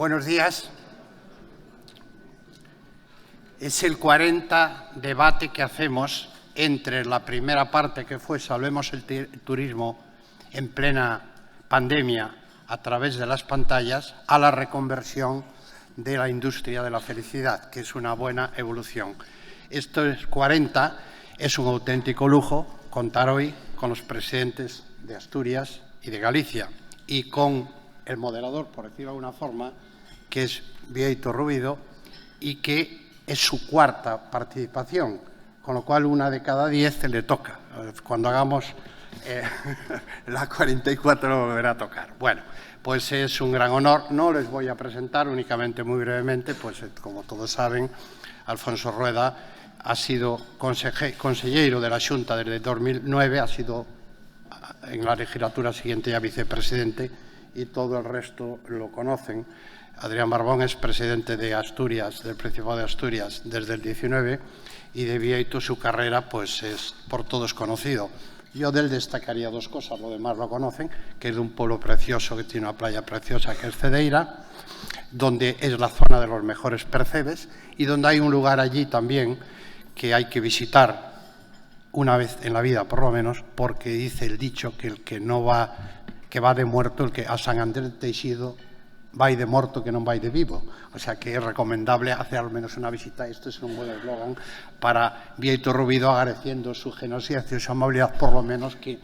Buenos días. Es el 40 debate que hacemos entre la primera parte, que fue Salvemos el turismo en plena pandemia a través de las pantallas, a la reconversión de la industria de la felicidad, que es una buena evolución. Esto es 40, es un auténtico lujo contar hoy con los presidentes de Asturias y de Galicia y con el moderador, por decirlo de alguna forma, que es Bieito Rubido, y que es su cuarta participación, con lo cual una de cada 10 le toca. Cuando hagamos la 44 lo volverá a tocar. Bueno, pues es un gran honor. No les voy a presentar, únicamente muy brevemente, pues como todos saben, Alfonso Rueda ha sido consejero de la Xunta desde 2009, ha sido en la legislatura siguiente ya vicepresidente y todo el resto lo conocen. Adrián Barbón es presidente de Asturias, del Principado de Asturias, desde el 19 y de Bieito su carrera pues es por todos conocido. Yo de él destacaría dos cosas, lo demás lo conocen, que es de un pueblo precioso, que tiene una playa preciosa, que es Cedeira, donde es la zona de los mejores percebes y donde hay un lugar allí también que hay que visitar una vez en la vida, por lo menos, porque dice el dicho que el que no va, que va de muerto, el que a San Andrés de Teixido vai de morto que non vai de vivo. O sea que es recomendable hacer al menos una visita. Esto es un buen eslogan para Bieito Rubido, agradeciendo su generosidad y su amabilidad, por lo menos que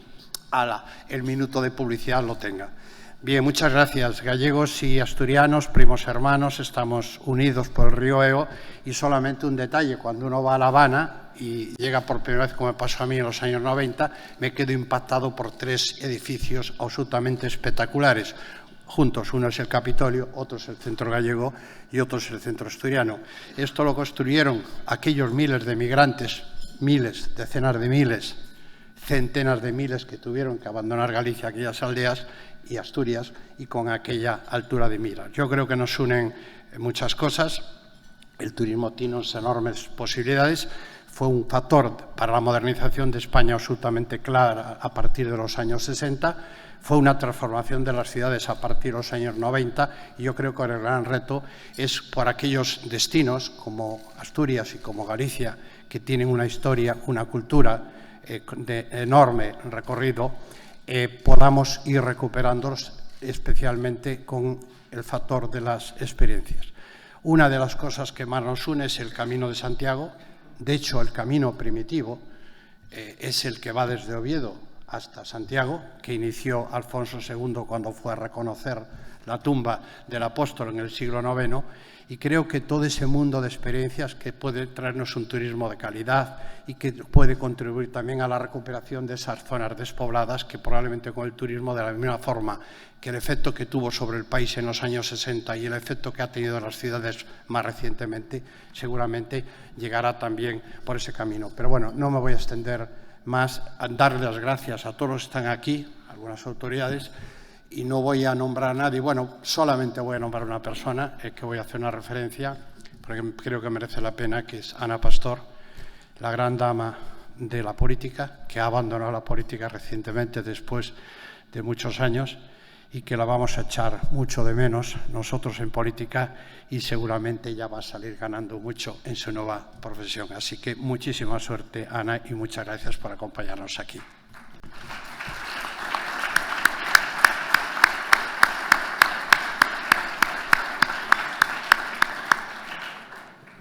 el minuto de publicidad lo tenga. Bien, muchas gracias. Gallegos y asturianos, primos hermanos, estamos unidos por el río Eo y solamente un detalle, cuando uno va a La Habana y llega por primera vez, como me pasó a mí en los años 90, me quedo impactado por tres edificios absolutamente espectaculares. Juntos, uno es el Capitolio, otro es el Centro Gallego y otro es el Centro Asturiano. Esto lo construyeron aquellos miles de migrantes, miles, decenas de miles, centenas de miles que tuvieron que abandonar Galicia, aquellas aldeas y Asturias, y con aquella altura de miras. Yo creo que nos unen muchas cosas. El turismo tiene unas enormes posibilidades. Fue un factor para la modernización de España absolutamente clara a partir de los años 60. Fue una transformación de las ciudades a partir de los años 90 y yo creo que el gran reto es por aquellos destinos como Asturias y como Galicia, que tienen una historia, una cultura de enorme recorrido, podamos ir recuperándolos, especialmente con el factor de las experiencias. Una de las cosas que más nos une es el Camino de Santiago. De hecho, el camino primitivo es el que va desde Oviedo hasta Santiago, que inició Alfonso II cuando fue a reconocer la tumba del apóstol en el siglo IX, y creo que todo ese mundo de experiencias que puede traernos un turismo de calidad y que puede contribuir también a la recuperación de esas zonas despobladas que probablemente con el turismo, de la misma forma que el efecto que tuvo sobre el país en los años 60 y el efecto que ha tenido en las ciudades más recientemente, seguramente llegará también por ese camino. Pero bueno, no me voy a extender más, a darle las gracias a todos los que están aquí, algunas autoridades, y no voy a nombrar a nadie. Bueno, solamente voy a nombrar a una persona que voy a hacer una referencia, porque creo que merece la pena, que es Ana Pastor, la gran dama de la política, que ha abandonado la política recientemente después de muchos años y que la vamos a echar mucho de menos nosotros en política y seguramente ya va a salir ganando mucho en su nueva profesión. Así que muchísima suerte, Ana, y muchas gracias por acompañarnos aquí.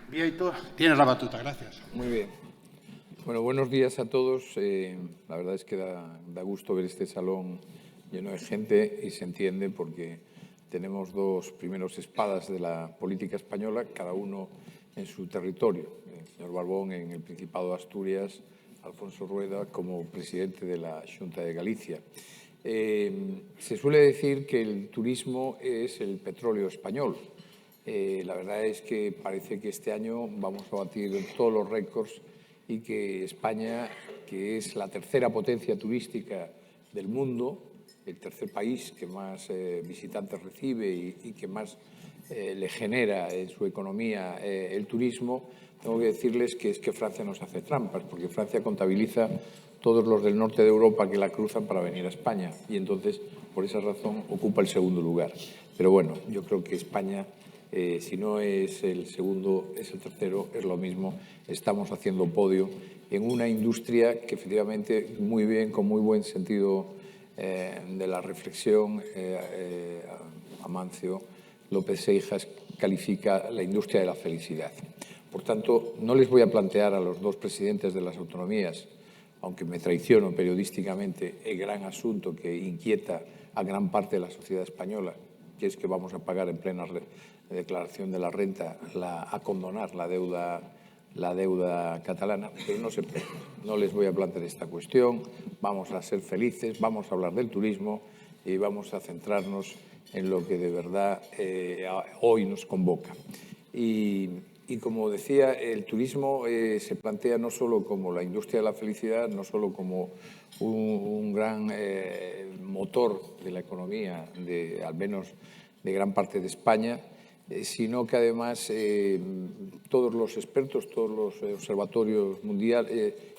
Bieito, tienes la batuta. Gracias. Muy bien. Bueno, buenos días a todos. La verdad es que da gusto ver este salón lleno de gente y se entiende porque tenemos dos primeros espadas de la política española, cada uno en su territorio. El señor Barbón en el Principado de Asturias, Alfonso Rueda como presidente de la Xunta de Galicia. Se suele decir que el turismo es el petróleo español. La verdad es que parece que este año vamos a batir todos los récords y que España, que es la tercera potencia turística del mundo, el tercer país que más visitantes recibe y que más le genera en su economía el turismo, tengo que decirles que es que Francia nos hace trampas, porque Francia contabiliza todos los del norte de Europa que la cruzan para venir a España y entonces, por esa razón, ocupa el segundo lugar. Pero bueno, yo creo que España, si no es el segundo, es el tercero, es lo mismo. Estamos haciendo podio en una industria que efectivamente muy bien, con muy buen sentido de la reflexión, Amancio López Seijas califica la industria de la felicidad. Por tanto, no les voy a plantear a los dos presidentes de las autonomías, aunque me traiciono periodísticamente, el gran asunto que inquieta a gran parte de la sociedad española, que es que vamos a pagar en plena declaración de la renta, a condonar la deuda catalana, pero no se puede. No les voy a plantear esta cuestión, vamos a ser felices, vamos a hablar del turismo y vamos a centrarnos en lo que de verdad hoy nos convoca. Y como decía, el turismo se plantea no solo como la industria de la felicidad, no solo como un gran motor de la economía, al menos de gran parte de España, sino que además todos los expertos, todos los observatorios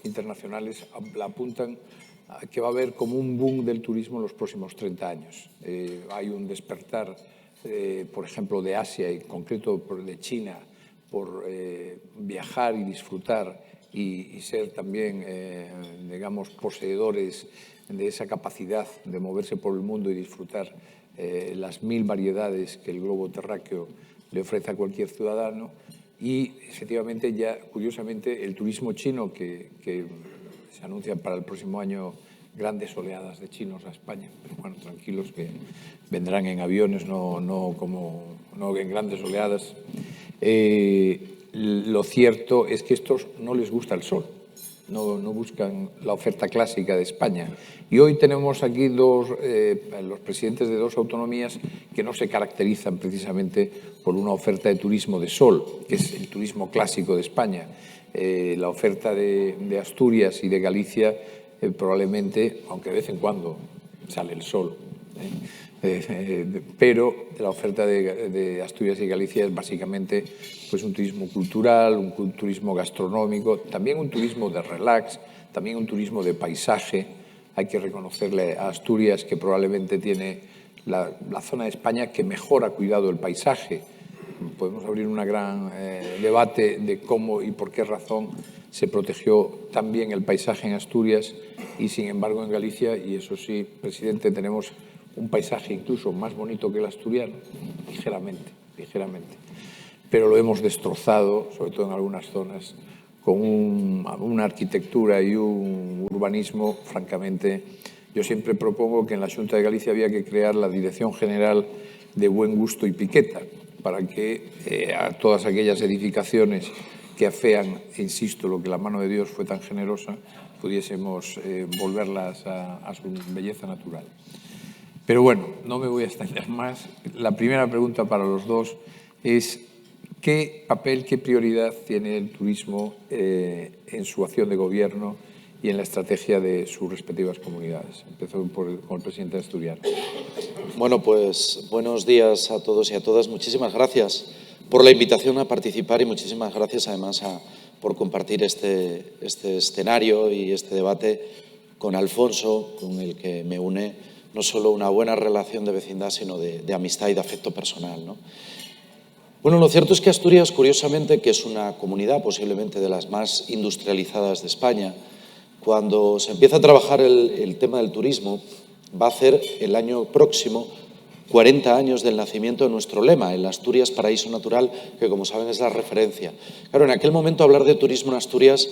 internacionales la apuntan a que va a haber como un boom del turismo en los próximos 30 años. Hay un despertar, por ejemplo, de Asia, y en concreto de China, por viajar y disfrutar y ser también, digamos, poseedores de esa capacidad de moverse por el mundo y disfrutar las 1000 variedades que el globo terráqueo le ofrece a cualquier ciudadano. Y, efectivamente, ya curiosamente, el turismo chino, que se anuncia para el próximo año grandes oleadas de chinos a España, pero bueno, tranquilos que vendrán en aviones, no en grandes oleadas. Lo cierto es que a estos no les gusta el sol, no buscan la oferta clásica de España. Y hoy tenemos aquí los presidentes de dos autonomías que no se caracterizan precisamente por una oferta de turismo de sol, que es el turismo clásico de España. La oferta de Asturias y de Galicia probablemente, aunque de vez en cuando sale el sol, pero la oferta de Asturias y Galicia es básicamente pues un turismo cultural, un turismo gastronómico, también un turismo de relax, también un turismo de paisaje. Hay que reconocerle a Asturias que probablemente tiene la zona de España que mejor ha cuidado el paisaje. Podemos abrir un gran debate de cómo y por qué razón se protegió tan bien el paisaje en Asturias y, sin embargo, en Galicia, y eso sí, presidente, tenemos un paisaje incluso más bonito que el asturiano, ligeramente. Pero lo hemos destrozado, sobre todo en algunas zonas, con una arquitectura y un urbanismo, francamente. Yo siempre propongo que en la Xunta de Galicia había que crear la Dirección General de Buen Gusto y Piqueta, para que a todas aquellas edificaciones que afean, insisto, lo que la mano de Dios fue tan generosa, pudiésemos volverlas a su belleza natural. Pero bueno, no me voy a extender más. La primera pregunta para los dos es ¿qué papel, qué prioridad tiene el turismo en su acción de gobierno y en la estrategia de sus respectivas comunidades? Empezó con el presidente asturiano. Bueno, pues buenos días a todos y a todas. Muchísimas gracias por la invitación a participar y muchísimas gracias además por compartir este escenario y este debate con Alfonso, con el que me une no solo una buena relación de vecindad, sino de amistad y de afecto personal, ¿no? Bueno, lo cierto es que Asturias, curiosamente, que es una comunidad posiblemente de las más industrializadas de España, cuando se empieza a trabajar el tema del turismo, va a hacer el año próximo 40 años del nacimiento de nuestro lema, el Asturias Paraíso Natural, que como saben es la referencia. Claro, en aquel momento hablar de turismo en Asturias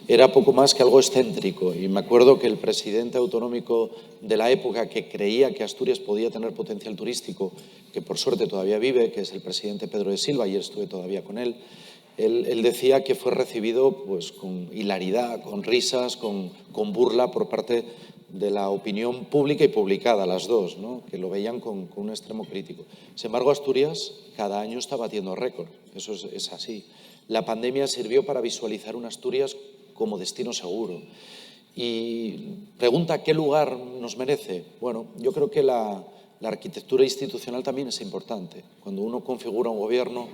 era poco más que algo excéntrico y me acuerdo que el presidente autonómico de la época que creía que Asturias podía tener potencial turístico, que por suerte todavía vive, que es el presidente Pedro de Silva, ayer estuve todavía con él, él decía que fue recibido pues, con hilaridad, con risas, con burla por parte de la opinión pública y publicada, las dos, ¿no? Que lo veían con un extremo crítico. Sin embargo, Asturias cada año está batiendo récord, eso es así. La pandemia sirvió para visualizar un Asturias como destino seguro. Y pregunta, ¿qué lugar nos merece? Bueno, yo creo que la arquitectura institucional también es importante. Cuando uno configura un gobierno,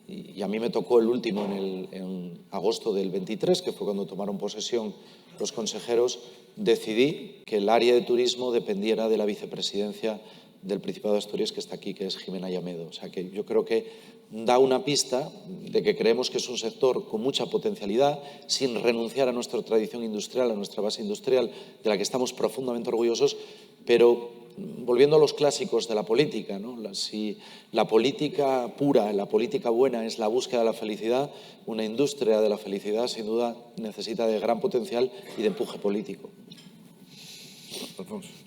y a mí me tocó el último en agosto del 23, que fue cuando tomaron posesión los consejeros, decidí que el área de turismo dependiera de la vicepresidencia del Principado de Asturias que está aquí, que es Jimena Llamedo. O sea que yo creo que da una pista de que creemos que es un sector con mucha potencialidad, sin renunciar a nuestra tradición industrial, a nuestra base industrial, de la que estamos profundamente orgullosos, pero volviendo a los clásicos de la política, ¿no? Si la política pura, la política buena es la búsqueda de la felicidad, una industria de la felicidad sin duda necesita de gran potencial y de empuje político.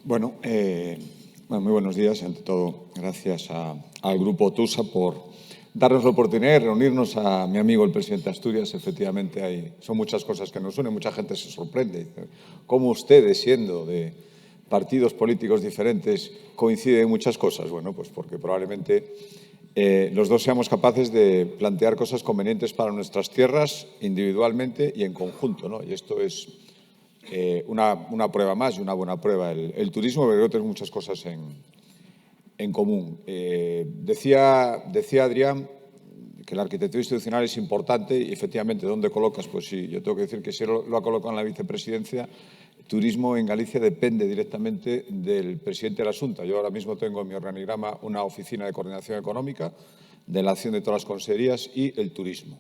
Bueno, muy buenos días. Ante todo, gracias al Grupo TUSA por darnos la oportunidad de reunirnos a mi amigo el presidente de Asturias. Efectivamente, son muchas cosas que nos unen, mucha gente se sorprende. ¿Cómo ustedes, siendo de partidos políticos diferentes, coinciden en muchas cosas? Bueno, pues porque probablemente los dos seamos capaces de plantear cosas convenientes para nuestras tierras individualmente y en conjunto, ¿no? Y esto es una prueba más y una buena prueba. El turismo, creo que tiene muchas cosas en común. Decía Adrián que la arquitectura institucional es importante y, efectivamente, ¿dónde colocas? Pues sí, yo tengo que decir que si lo ha colocado en la vicepresidencia, turismo en Galicia depende directamente del presidente de la Xunta. Yo ahora mismo tengo en mi organigrama una oficina de coordinación económica, de la acción de todas las consejerías y el turismo.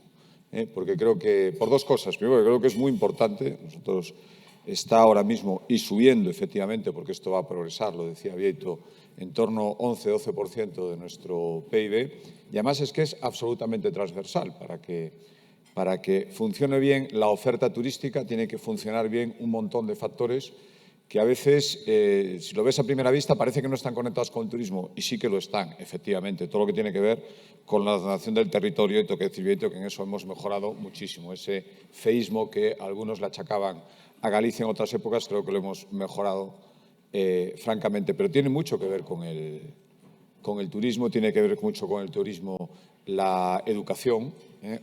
Porque creo que, por dos cosas. Primero, creo que es muy importante. Nosotros está ahora mismo y subiendo, efectivamente, porque esto va a progresar, lo decía Vieito, en torno a 11-12% de nuestro PIB. Y además es que es absolutamente transversal. Para que funcione bien la oferta turística tiene que funcionar bien un montón de factores que a veces, si lo ves a primera vista, parece que no están conectados con el turismo, y sí que lo están, efectivamente. Todo lo que tiene que ver con la ordenación del territorio, y tengo que decir, Vieito, que en eso hemos mejorado muchísimo. Ese feísmo que algunos le achacaban a Galicia en otras épocas, creo que lo hemos mejorado francamente. Pero tiene mucho que ver con el turismo, tiene que ver mucho con el turismo la educación.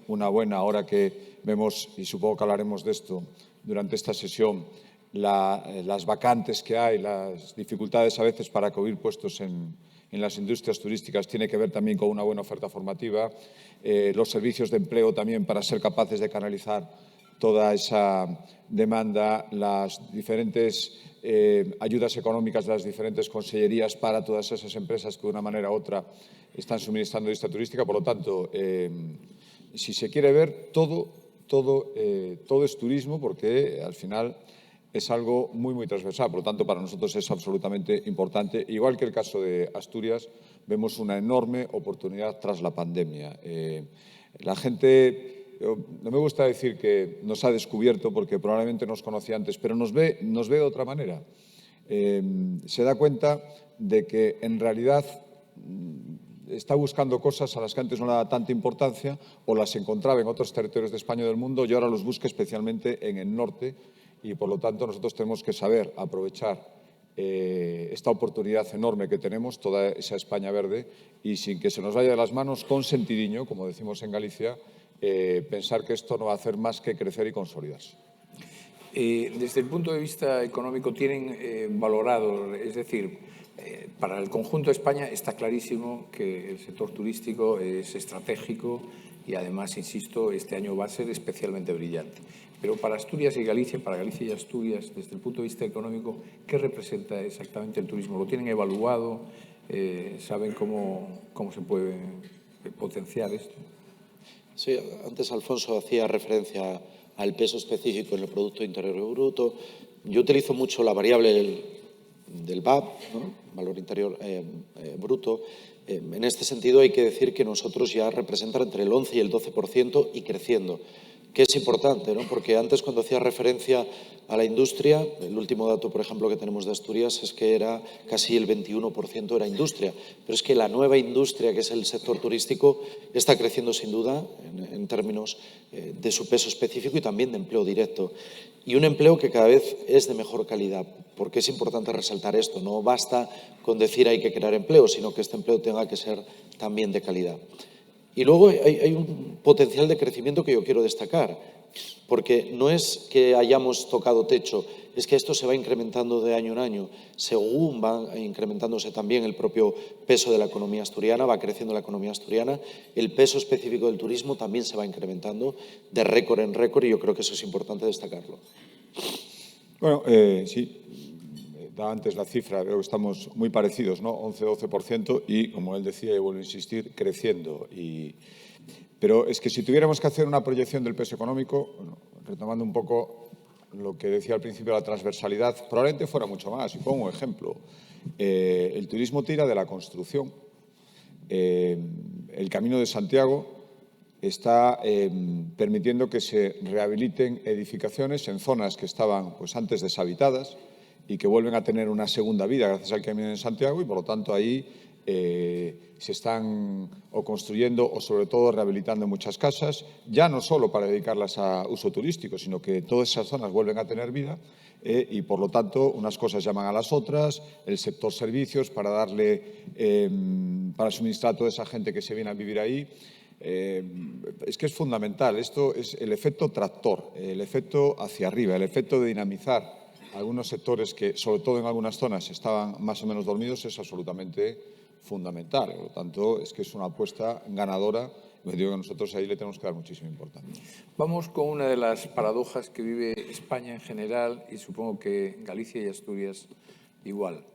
Una buena, ahora que vemos, y supongo que hablaremos de esto durante esta sesión, las vacantes que hay, las dificultades a veces para cubrir puestos en las industrias turísticas, tiene que ver también con una buena oferta formativa, los servicios de empleo también para ser capaces de canalizar toda esa demanda, las diferentes ayudas económicas de las diferentes consellerías para todas esas empresas que de una manera u otra están suministrando industria turística. Por lo tanto, si se quiere ver, todo es turismo, porque al final es algo muy, muy transversal. Por lo tanto, para nosotros es absolutamente importante. Igual que el caso de Asturias, vemos una enorme oportunidad tras la pandemia. La gente, no me gusta decir que nos ha descubierto, porque probablemente nos conocía antes, pero nos ve de otra manera. Se da cuenta de que en realidad está buscando cosas a las que antes no le daba tanta importancia o las encontraba en otros territorios de España y del mundo, y ahora los busca especialmente en el norte. Y, por lo tanto, nosotros tenemos que saber aprovechar esta oportunidad enorme que tenemos, toda esa España verde, y sin que se nos vaya de las manos, con sentidiño, como decimos en Galicia, pensar que esto no va a hacer más que crecer y consolidarse. Desde el punto de vista económico, ¿tienen valorado, es decir, para el conjunto de España está clarísimo que el sector turístico es estratégico y, además, insisto, este año va a ser especialmente brillante? Pero para Asturias y Galicia, para Galicia y Asturias, desde el punto de vista económico, ¿qué representa exactamente el turismo? ¿Lo tienen evaluado? ¿Saben cómo se puede potenciar esto? Sí, antes Alfonso hacía referencia al peso específico en el Producto Interior Bruto. Yo utilizo mucho la variable del VAB, ¿no? Valor Interior Bruto. En este sentido, hay que decir que nosotros ya representa entre el 11 y el 12% y creciendo, que es importante, ¿no? Porque antes, cuando hacía referencia a la industria, el último dato, por ejemplo, que tenemos de Asturias es que era casi el 21% era industria. Pero es que la nueva industria, que es el sector turístico, está creciendo sin duda en términos de su peso específico y también de empleo directo. Y un empleo que cada vez es de mejor calidad, porque es importante resaltar esto. No basta con decir hay que crear empleo, sino que este empleo tenga que ser también de calidad. Y luego hay un potencial de crecimiento que yo quiero destacar, porque no es que hayamos tocado techo, es que esto se va incrementando de año en año. Según va incrementándose también el propio peso de la economía asturiana, va creciendo la economía asturiana, el peso específico del turismo también se va incrementando de récord en récord, y yo creo que eso es importante destacarlo. Bueno, sí. da antes la cifra, creo que estamos muy parecidos, ¿no? 11-12% y, como él decía, y vuelvo a insistir, creciendo. Pero es que si tuviéramos que hacer una proyección del peso económico, bueno, retomando un poco lo que decía al principio, la transversalidad, probablemente fuera mucho más. Y pongo un ejemplo. El turismo tira de la construcción. El Camino de Santiago está permitiendo que se rehabiliten edificaciones en zonas que estaban pues, antes deshabitadas y que vuelven a tener una segunda vida gracias al Camino de Santiago y, por lo tanto, ahí se están o construyendo o, sobre todo, rehabilitando muchas casas, ya no solo para dedicarlas a uso turístico, sino que todas esas zonas vuelven a tener vida y, por lo tanto, unas cosas llaman a las otras, el sector servicios para para suministrar a toda esa gente que se viene a vivir ahí. Es que es fundamental. Esto es el efecto tractor, el efecto hacia arriba, el efecto de dinamizar algunos sectores que, sobre todo en algunas zonas, estaban más o menos dormidos, es absolutamente fundamental. Por lo tanto, es que es una apuesta ganadora. Me digo que nosotros ahí le tenemos que dar muchísima importancia. Vamos con una de las paradojas que vive España en general y supongo que Galicia y Asturias igual,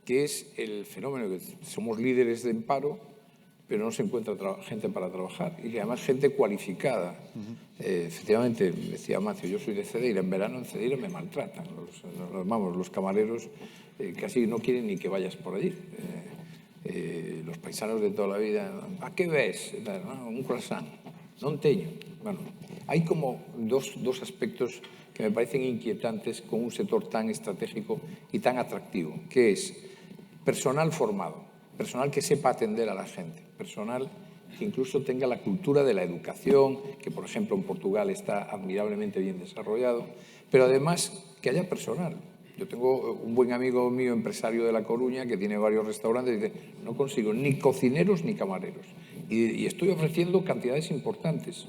que es el fenómeno que somos líderes de paro, pero no se encuentra gente para trabajar y además gente cualificada. Efectivamente, decía Macio, yo soy de Cedeira, en verano en Cedeira me maltratan. Los camareros casi no quieren ni que vayas por allí. Los paisanos de toda la vida, ¿a qué ves? Un croissant, non teño. Bueno, hay como dos aspectos que me parecen inquietantes con un sector tan estratégico y tan atractivo, que es personal formado, personal que sepa atender a la gente, personal que incluso tenga la cultura de la educación, que por ejemplo en Portugal está admirablemente bien desarrollado, pero además que haya personal. Yo tengo un buen amigo mío, empresario de La Coruña, que tiene varios restaurantes y dice, no consigo ni cocineros ni camareros. Y estoy ofreciendo cantidades importantes.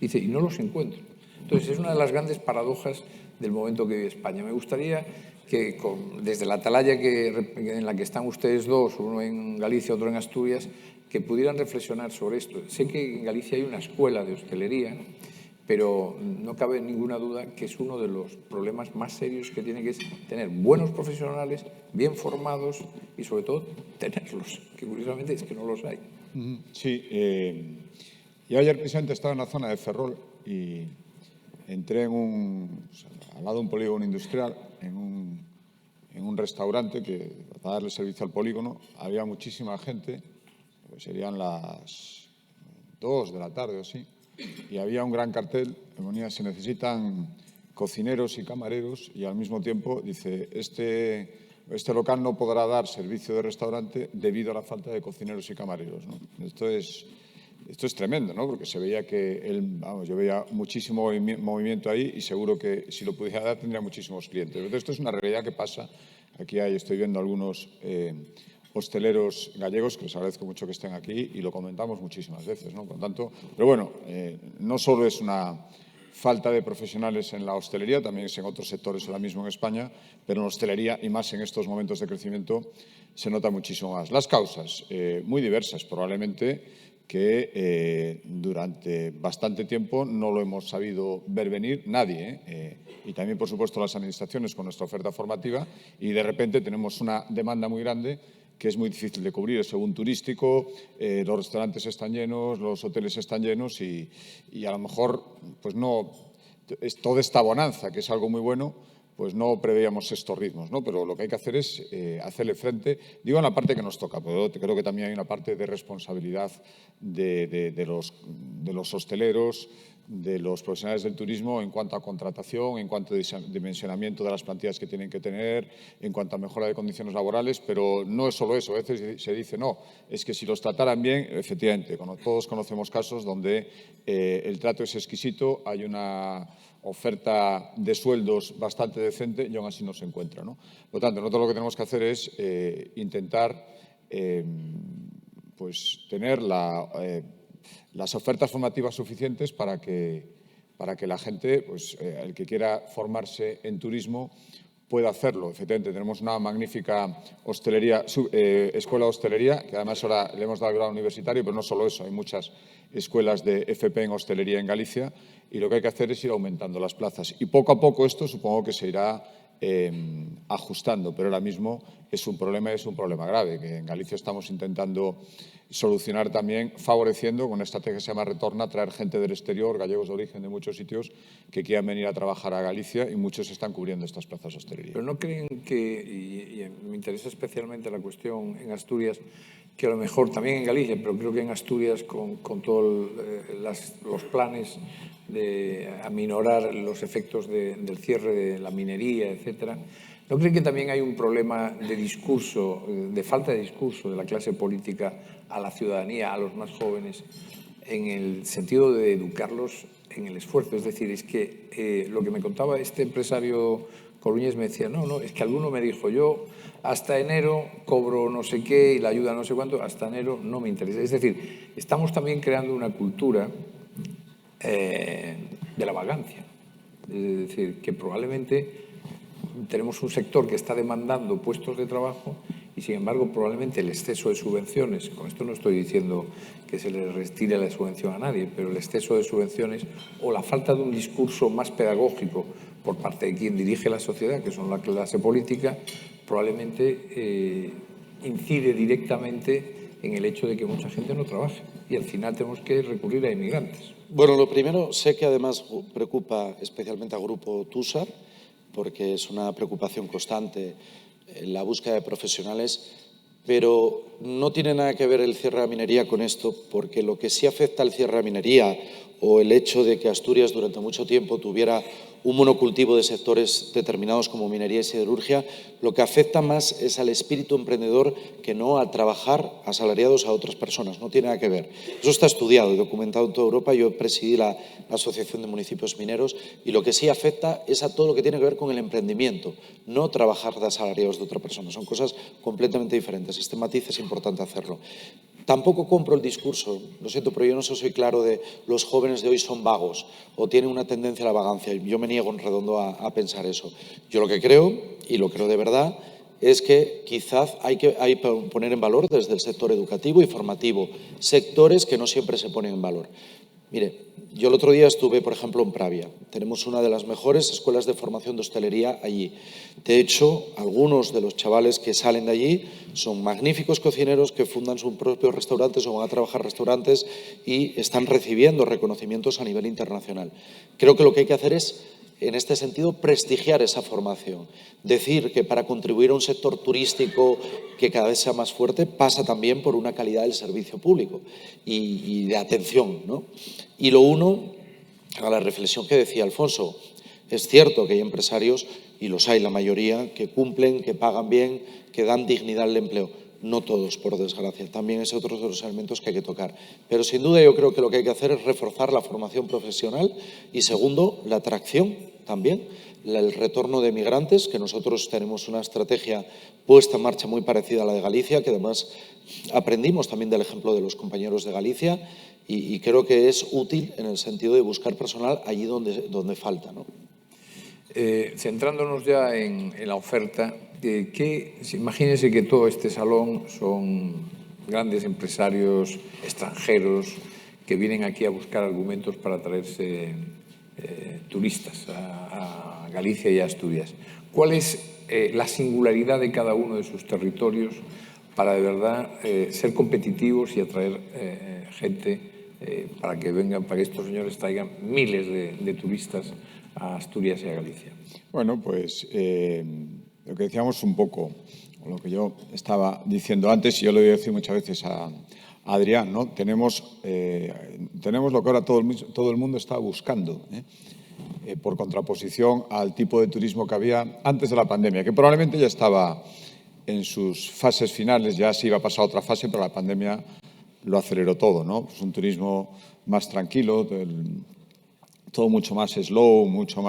Dice, y no los encuentro. Entonces, es una de las grandes paradojas del momento que vive España. Me gustaría que desde la atalaya en la que están ustedes dos, uno en Galicia, otro en Asturias, que pudieran reflexionar sobre esto. Sé que en Galicia hay una escuela de hostelería, pero no cabe ninguna duda que es uno de los problemas más serios que tiene, que es tener buenos profesionales, bien formados y, sobre todo, tenerlos, que curiosamente es que no los hay. Sí, yo ayer precisamente estaba en la zona de Ferrol y entré al lado de un polígono industrial, en un restaurante que, para darle servicio al polígono, había muchísima gente, pues serían las 2 de la tarde o así, y había un gran cartel que ponía, se necesitan cocineros y camareros, y al mismo tiempo dice, este local no podrá dar servicio de restaurante debido a la falta de cocineros y camareros, ¿no? Esto es tremendo, ¿no? Porque se veía yo veía muchísimo movimiento ahí y seguro que si lo pudiera dar tendría muchísimos clientes. Entonces, esto es una realidad que pasa. Aquí estoy viendo algunos hosteleros gallegos, que les agradezco mucho que estén aquí y lo comentamos muchísimas veces, ¿no? Por lo tanto, pero bueno, no solo es una falta de profesionales en la hostelería, también es en otros sectores ahora mismo en España, pero en la hostelería y más en estos momentos de crecimiento se nota muchísimo más. Las causas, muy diversas, probablemente que durante bastante tiempo no lo hemos sabido ver venir nadie, y también, por supuesto, las administraciones con nuestra oferta formativa, y de repente tenemos una demanda muy grande que es muy difícil de cubrir. Es según turístico, los restaurantes están llenos, los hoteles están llenos y a lo mejor pues no, toda esta bonanza, que es algo muy bueno, pues no preveíamos estos ritmos, ¿no? Pero lo que hay que hacer es hacerle frente, digo en la parte que nos toca, pero creo que también hay una parte de responsabilidad de los hosteleros, de los profesionales del turismo en cuanto a contratación, en cuanto a dimensionamiento de las plantillas que tienen que tener, en cuanto a mejora de condiciones laborales, pero no es solo eso. A veces se dice, no, es que si los trataran bien, efectivamente, todos conocemos casos donde el trato es exquisito, hay una oferta de sueldos bastante decente y aún así no se encuentra, ¿no? Por lo tanto, nosotros lo que tenemos que hacer es intentar pues tener las ofertas formativas suficientes para que la gente, pues, el que quiera formarse en turismo, pueda hacerlo. Efectivamente, tenemos una magnífica escuela de hostelería, que además ahora le hemos dado el grado universitario, pero no solo eso, hay muchas escuelas de FP en hostelería en Galicia y lo que hay que hacer es ir aumentando las plazas. Y poco a poco esto supongo que se irá ajustando, pero ahora mismo es un problema grave, que en Galicia estamos intentando solucionar también, favoreciendo con una estrategia que se llama Retorna, traer gente del exterior, gallegos de origen de muchos sitios, que quieran venir a trabajar a Galicia, y muchos están cubriendo estas plazas de hostelería. Pero ¿no creen que, y me interesa especialmente la cuestión en Asturias, que a lo mejor también en Galicia, pero creo que en Asturias con todos los planes de aminorar los efectos del cierre de la minería, etcétera, ¿no creen que también hay un problema de discurso, de falta de discurso de la clase política a la ciudadanía, a los más jóvenes, en el sentido de educarlos en el esfuerzo? Es decir, es que lo que me contaba este empresario coruñés me decía, no, es que alguno me dijo, yo hasta enero cobro no sé qué y la ayuda no sé cuánto, hasta enero no me interesa. Es decir, estamos también creando una cultura de la vagancia. Es decir, que probablemente tenemos un sector que está demandando puestos de trabajo y, sin embargo, probablemente el exceso de subvenciones, con esto no estoy diciendo que se le retire la subvención a nadie, pero el exceso de subvenciones o la falta de un discurso más pedagógico por parte de quien dirige la sociedad, que son la clase política, probablemente incide directamente en el hecho de que mucha gente no trabaje y al final tenemos que recurrir a inmigrantes. Bueno, lo primero, sé que además preocupa especialmente al grupo TUSA, porque es una preocupación constante en la búsqueda de profesionales, pero no tiene nada que ver el cierre de la minería con esto, porque lo que sí afecta al cierre de la minería o el hecho de que Asturias durante mucho tiempo tuviera un monocultivo de sectores determinados como minería y siderurgia, lo que afecta más es al espíritu emprendedor que no a trabajar asalariados a otras personas. No tiene nada que ver. Eso está estudiado y documentado en toda Europa. Yo presidí la Asociación de Municipios Mineros y lo que sí afecta es a todo lo que tiene que ver con el emprendimiento, no trabajar de asalariados de otra persona. Son cosas completamente diferentes. Este matiz es importante hacerlo. Tampoco compro el discurso, lo siento, pero yo no soy claro de los jóvenes de hoy son vagos o tienen una tendencia a la vagancia. Yo me niego en redondo a pensar eso. Yo lo que creo, y lo creo de verdad, es que quizás hay que poner en valor desde el sector educativo y formativo sectores que no siempre se ponen en valor. Mire, yo el otro día estuve, por ejemplo, en Pravia. Tenemos una de las mejores escuelas de formación de hostelería allí. De hecho, algunos de los chavales que salen de allí son magníficos cocineros que fundan sus propios restaurantes o van a trabajar en restaurantes y están recibiendo reconocimientos a nivel internacional. Creo que lo que hay que hacer es, en este sentido, prestigiar esa formación. Decir que para contribuir a un sector turístico que cada vez sea más fuerte pasa también por una calidad del servicio público y de atención, ¿no? Y lo uno, a la reflexión que decía Alfonso, es cierto que hay empresarios, y los hay la mayoría, que cumplen, que pagan bien, que dan dignidad al empleo. No todos, por desgracia. También es otro de los elementos que hay que tocar. Pero sin duda yo creo que lo que hay que hacer es reforzar la formación profesional y, segundo, la atracción también, el retorno de migrantes, que nosotros tenemos una estrategia puesta en marcha muy parecida a la de Galicia, que además aprendimos también del ejemplo de los compañeros de Galicia y creo que es útil en el sentido de buscar personal allí donde falta, ¿no? Centrándonos ya en la oferta, imagínense que todo este salón son grandes empresarios extranjeros que vienen aquí a buscar argumentos para traerse turistas a Galicia y a Asturias. ¿Cuál es la singularidad de cada uno de sus territorios para de verdad ser competitivos y atraer gente para que vengan, para que estos señores traigan miles de turistas a Asturias y a Galicia? Bueno, pues lo que decíamos un poco, o lo que yo estaba diciendo antes, y yo lo he decir muchas veces a Adrián, ¿no? Tenemos lo que ahora todo el mundo está buscando, por contraposición al tipo de turismo que había antes de la pandemia, que probablemente ya estaba en sus fases finales, ya se iba a pasar a otra fase, pero la pandemia lo aceleró todo, ¿no? Pues un turismo más tranquilo, todo mucho más slow, mucho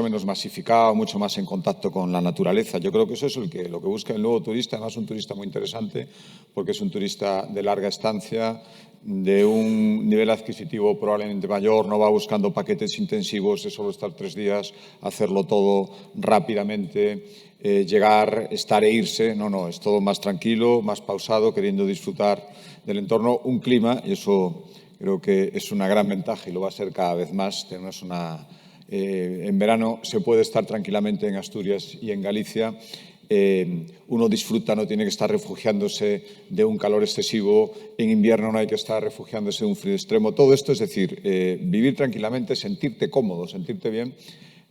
menos masificado, mucho más en contacto con la naturaleza. Yo creo que eso es lo que busca el nuevo turista, además un turista muy interesante, porque es un turista de larga estancia, de un nivel adquisitivo probablemente mayor, no va buscando paquetes intensivos de solo estar 3 días, hacerlo todo rápidamente, llegar, estar e irse. No, es todo más tranquilo, más pausado, queriendo disfrutar del entorno, un clima, y eso creo que es una gran ventaja y lo va a ser cada vez más. Tenemos una en verano se puede estar tranquilamente en Asturias y en Galicia. Uno disfruta, no tiene que estar refugiándose de un calor excesivo. En invierno no hay que estar refugiándose de un frío extremo. Todo esto, es decir, vivir tranquilamente, sentirte cómodo, sentirte bien.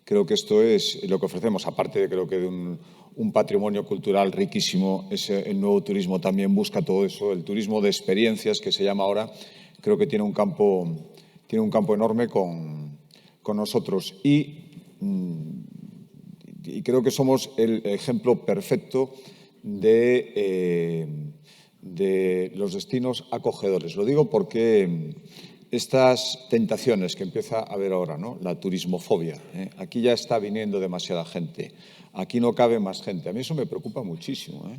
Creo que esto es lo que ofrecemos, aparte de creo que de un patrimonio cultural riquísimo. El nuevo turismo también busca todo eso. El turismo de experiencias, que se llama ahora, creo que tiene un campo enorme con nosotros. Y creo que somos el ejemplo perfecto de los destinos acogedores. Lo digo porque estas tentaciones que empieza a haber ahora, ¿no? La turismofobia, aquí ya está viniendo demasiada gente, aquí no cabe más gente. A mí eso me preocupa muchísimo,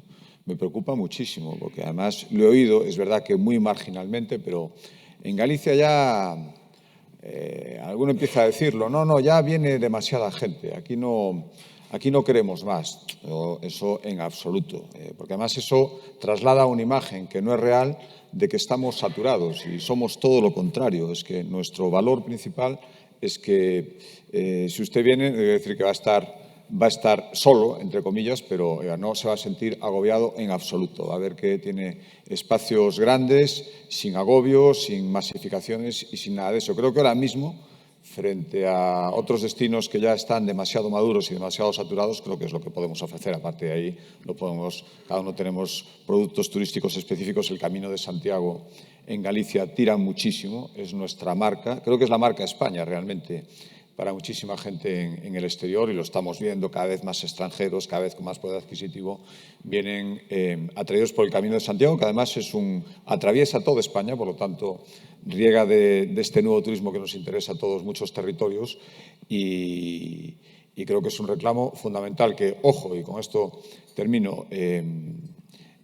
me preocupa muchísimo, porque además lo he oído, es verdad que muy marginalmente, pero en Galicia ya alguno empieza a decirlo, no, ya viene demasiada gente, aquí no queremos más. Eso en absoluto, porque además eso traslada una imagen que no es real de que estamos saturados y somos todo lo contrario. Es que nuestro valor principal es que si usted viene, debe decir que va a estar solo, entre comillas, pero no se va a sentir agobiado en absoluto. Va a ver que tiene espacios grandes, sin agobios, sin masificaciones y sin nada de eso. Creo que ahora mismo, frente a otros destinos que ya están demasiado maduros y demasiado saturados, creo que es lo que podemos ofrecer. Aparte de ahí, cada uno tenemos productos turísticos específicos. El Camino de Santiago en Galicia tira muchísimo, es nuestra marca. Creo que es la marca España realmente para muchísima gente en el exterior, y lo estamos viendo, cada vez más extranjeros, cada vez con más poder adquisitivo, vienen atraídos por el Camino de Santiago, que además atraviesa toda España, por lo tanto riega de este nuevo turismo que nos interesa a todos muchos territorios, y creo que es un reclamo fundamental que, ojo, y con esto termino,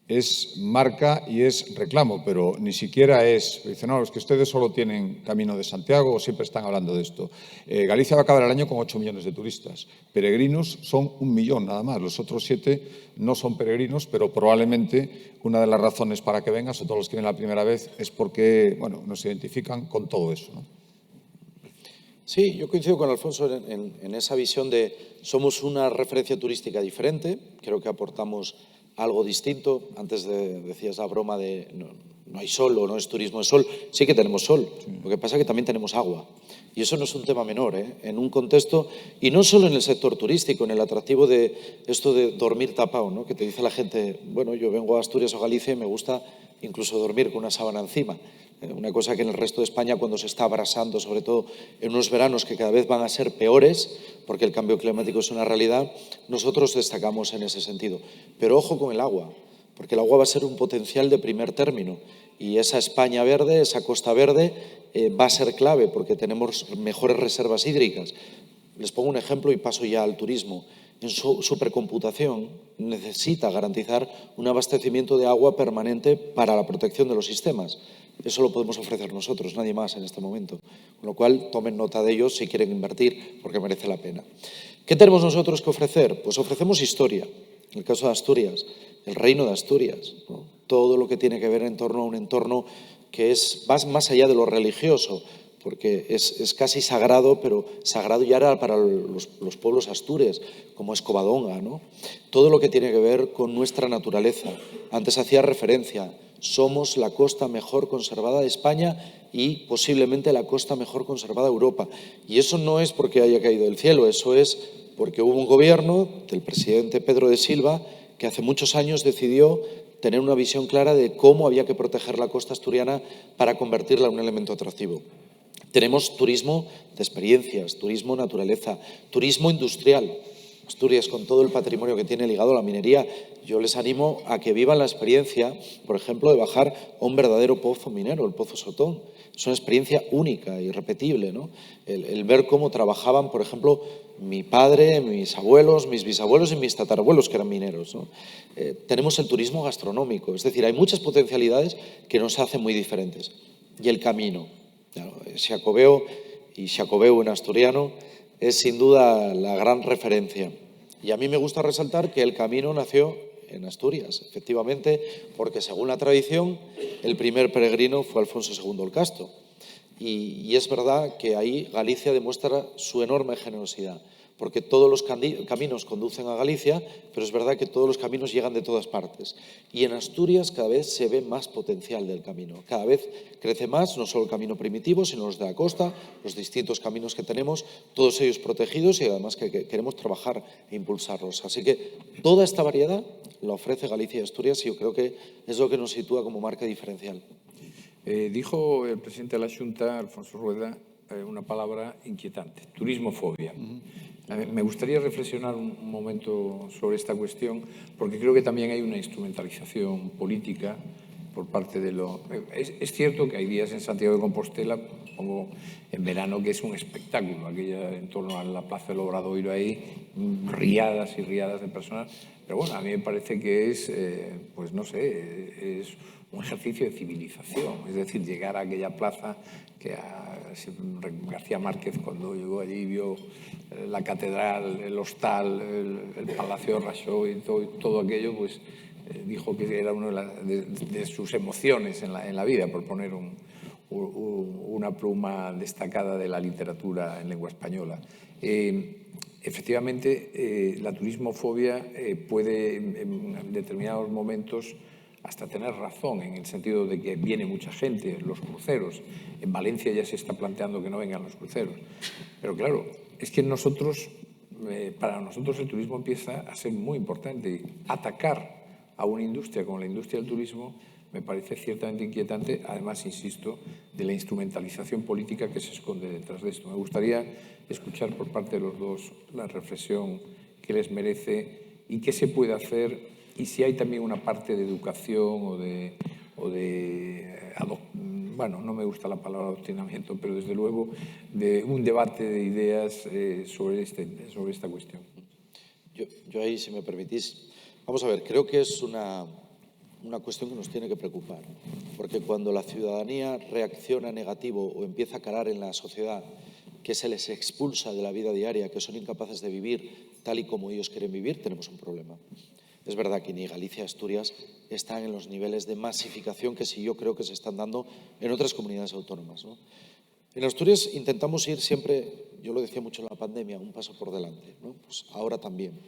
es marca y es reclamo, pero ni siquiera dice, no, es que ustedes solo tienen Camino de Santiago o siempre están hablando de esto. Galicia va a acabar el año con 8 millones de turistas. Peregrinos son 1 millón nada más. Los otros 7 no son peregrinos, pero probablemente una de las razones para que vengan, sobre todo los que vienen la primera vez, es porque nos identifican con todo eso, ¿no? Sí, yo coincido con Alfonso en esa visión de somos una referencia turística diferente. Creo que aportamos algo distinto. Antes decías la broma de no hay sol o no es turismo de sol. Sí que tenemos sol, lo que pasa es que también tenemos agua. Y eso no es un tema menor, en un contexto, y no solo en el sector turístico, en el atractivo de esto de dormir tapado, ¿no? Que te dice la gente, bueno, yo vengo a Asturias o Galicia y me gusta incluso dormir con una sábana encima. Una cosa que en el resto de España, cuando se está abrasando, sobre todo en unos veranos que cada vez van a ser peores, porque el cambio climático es una realidad, nosotros destacamos en ese sentido. Pero ojo con el agua, porque el agua va a ser un potencial de primer término, y esa España verde, esa Costa Verde, va a ser clave, porque tenemos mejores reservas hídricas. Les pongo un ejemplo y paso ya al turismo. En su supercomputación necesita garantizar un abastecimiento de agua permanente para la protección de los sistemas. Eso lo podemos ofrecer nosotros, nadie más en este momento. Con lo cual, tomen nota de ello si quieren invertir, porque merece la pena. ¿Qué tenemos nosotros que ofrecer? Pues ofrecemos historia. En el caso de Asturias, el reino de Asturias, ¿no? Todo lo que tiene que ver en torno a un entorno que va más allá de lo religioso, porque es casi sagrado, pero sagrado ya era para los pueblos astures, como es Covadonga, ¿no? Todo lo que tiene que ver con nuestra naturaleza. Antes hacía referencia, somos la costa mejor conservada de España y posiblemente la costa mejor conservada de Europa. Y eso no es porque haya caído del cielo, eso es porque hubo un gobierno del presidente Pedro de Silva que hace muchos años decidió tener una visión clara de cómo había que proteger la costa asturiana para convertirla en un elemento atractivo. Tenemos turismo de experiencias, turismo naturaleza, turismo industrial. Asturias, con todo el patrimonio que tiene ligado a la minería, yo les animo a que vivan la experiencia, por ejemplo, de bajar a un verdadero pozo minero, el Pozo Sotón. Es una experiencia única, irrepetible, ¿no? El ver cómo trabajaban, por ejemplo, mi padre, mis abuelos, mis bisabuelos y mis tatarabuelos, que eran mineros, ¿no? Tenemos el turismo gastronómico, es decir, hay muchas potencialidades que nos hacen muy diferentes. Y el camino. Xacobeo y Xacobeu en asturiano es sin duda la gran referencia. Y a mí me gusta resaltar que el camino nació en Asturias, efectivamente, porque según la tradición, el primer peregrino fue Alfonso II el Casto. Y es verdad que ahí Galicia demuestra su enorme generosidad, porque todos los caminos conducen a Galicia, pero es verdad que todos los caminos llegan de todas partes. Y en Asturias cada vez se ve más potencial del camino. Cada vez crece más, no solo el camino primitivo, sino los de la costa, los distintos caminos que tenemos, todos ellos protegidos y además que queremos trabajar e impulsarlos. Así que toda esta variedad la ofrece Galicia y Asturias y yo creo que es lo que nos sitúa como marca diferencial. Dijo el presidente de la Xunta, Alfonso Rueda, una palabra inquietante, turismofobia. Me gustaría reflexionar un momento sobre esta cuestión, porque creo que también hay una instrumentalización política por parte de lo... Es cierto que hay días en Santiago de Compostela, pongo en verano, que es un espectáculo, aquella en torno a la Plaza del Obradoiro, ahí riadas y riadas de personas, pero bueno, a mí me parece que es, pues no sé, es un ejercicio de civilización, es decir, llegar a aquella plaza que García Márquez cuando llegó allí vio la catedral, el hostal, el Palacio de Raxó y todo aquello, pues dijo que era una de sus emociones en la vida, por poner una pluma destacada de la literatura en lengua española. Efectivamente, la turismofobia puede en determinados momentos hasta tener razón, en el sentido de que viene mucha gente, los cruceros. En Valencia ya se está planteando que no vengan los cruceros. Pero claro, es que para nosotros el turismo empieza a ser muy importante. Atacar a una industria como la industria del turismo me parece ciertamente inquietante, además, insisto, de la instrumentalización política que se esconde detrás de esto. Me gustaría escuchar por parte de los dos la reflexión que les merece y qué se puede hacer y si hay también una parte de educación bueno, no me gusta la palabra adoctrinamiento, pero desde luego de un debate de ideas sobre esta cuestión. Yo ahí, si me permitís, vamos a ver, creo que es una cuestión que nos tiene que preocupar, porque cuando la ciudadanía reacciona negativo o empieza a calar en la sociedad, que se les expulsa de la vida diaria, que son incapaces de vivir tal y como ellos quieren vivir, tenemos un problema. Es verdad que ni Galicia ni Asturias están en los niveles de masificación que sí yo creo que se están dando en otras comunidades autónomas, ¿no? En Asturias intentamos ir siempre, yo lo decía mucho en la pandemia, un paso por delante, ¿no? Pues ahora también.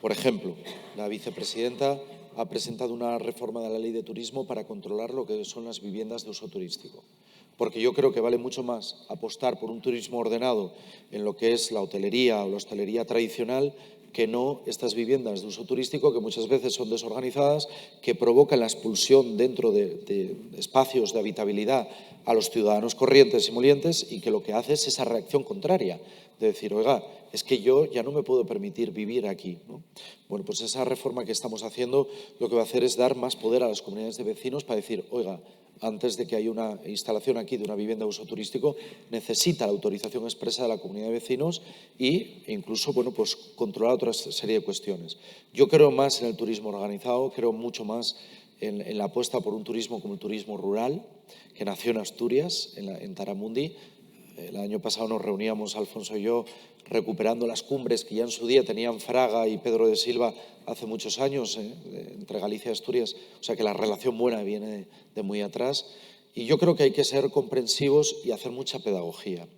Por ejemplo, la vicepresidenta ha presentado una reforma de la ley de turismo para controlar lo que son las viviendas de uso turístico. Porque yo creo que vale mucho más apostar por un turismo ordenado en lo que es la hotelería o la hostelería tradicional que no estas viviendas de uso turístico que muchas veces son desorganizadas, que provocan la expulsión dentro de espacios de habitabilidad a los ciudadanos corrientes y molientes y que lo que hace es esa reacción contraria, de decir, oiga, es que yo ya no me puedo permitir vivir aquí, ¿no? Bueno, pues esa reforma que estamos haciendo lo que va a hacer es dar más poder a las comunidades de vecinos para decir, oiga, antes de que haya una instalación aquí de una vivienda de uso turístico, necesita la autorización expresa de la comunidad de vecinos e incluso, bueno, pues controlar otra serie de cuestiones. Yo creo más en el turismo organizado, creo mucho más en la apuesta por un turismo como el turismo rural, que nació en Asturias, en Taramundi. El año pasado nos reuníamos, Alfonso y yo, recuperando las cumbres que ya en su día tenían Fraga y Pedro de Silva hace muchos años, entre Galicia y Asturias. O sea que la relación buena viene de muy atrás. Y yo creo que hay que ser comprensivos y hacer mucha pedagogía.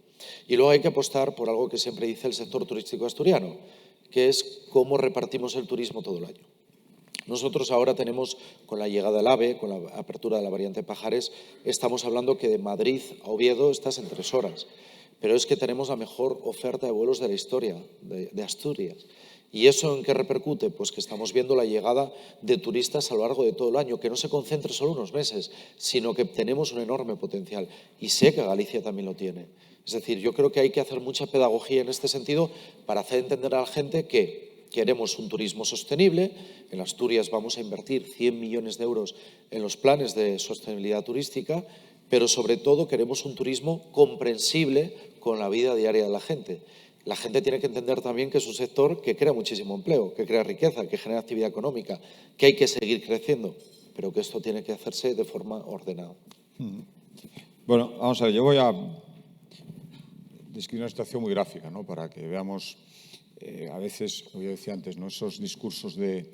Y luego hay que apostar por algo que siempre dice el sector turístico asturiano, que es cómo repartimos el turismo todo el año. Nosotros ahora tenemos, con la llegada del AVE, con la apertura de la variante Pajares, estamos hablando que de Madrid a Oviedo estás en 3 horas. Pero es que tenemos la mejor oferta de vuelos de la historia de Asturias. ¿Y eso en qué repercute? Pues que estamos viendo la llegada de turistas a lo largo de todo el año, que no se concentre solo unos meses, sino que tenemos un enorme potencial. Y sé que Galicia también lo tiene. Es decir, yo creo que hay que hacer mucha pedagogía en este sentido para hacer entender a la gente que queremos un turismo sostenible. En Asturias vamos a invertir 100 millones de euros en los planes de sostenibilidad turística, pero sobre todo queremos un turismo comprensible con la vida diaria de la gente. La gente tiene que entender también que es un sector que crea muchísimo empleo, que crea riqueza, que genera actividad económica, que hay que seguir creciendo, pero que esto tiene que hacerse de forma ordenada. Bueno, vamos a ver, yo voy a describir una situación muy gráfica, ¿no? Para que veamos a veces, como yo decía antes, ¿no? Esos discursos de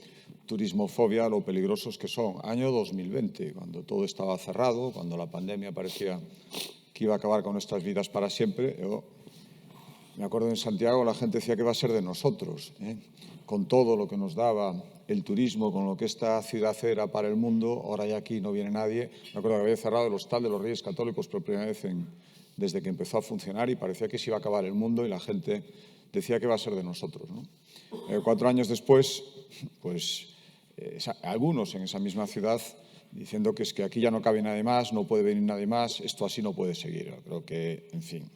turismofobia, lo peligrosos que son. Año 2020, cuando todo estaba cerrado, cuando la pandemia parecía que iba a acabar con nuestras vidas para siempre. Yo me acuerdo en Santiago la gente decía que iba a ser de nosotros, con todo lo que nos daba el turismo, con lo que esta ciudad era para el mundo. Ahora ya aquí no viene nadie. Me acuerdo que había cerrado el Hostal de los Reyes Católicos por primera vez desde que empezó a funcionar y parecía que se iba a acabar el mundo y la gente decía que iba a ser de nosotros, ¿no? 4 años después, pues algunos en esa misma ciudad diciendo que es que aquí ya no cabe nadie más, no puede venir nadie más, esto así no puede seguir. Yo creo que, en fin,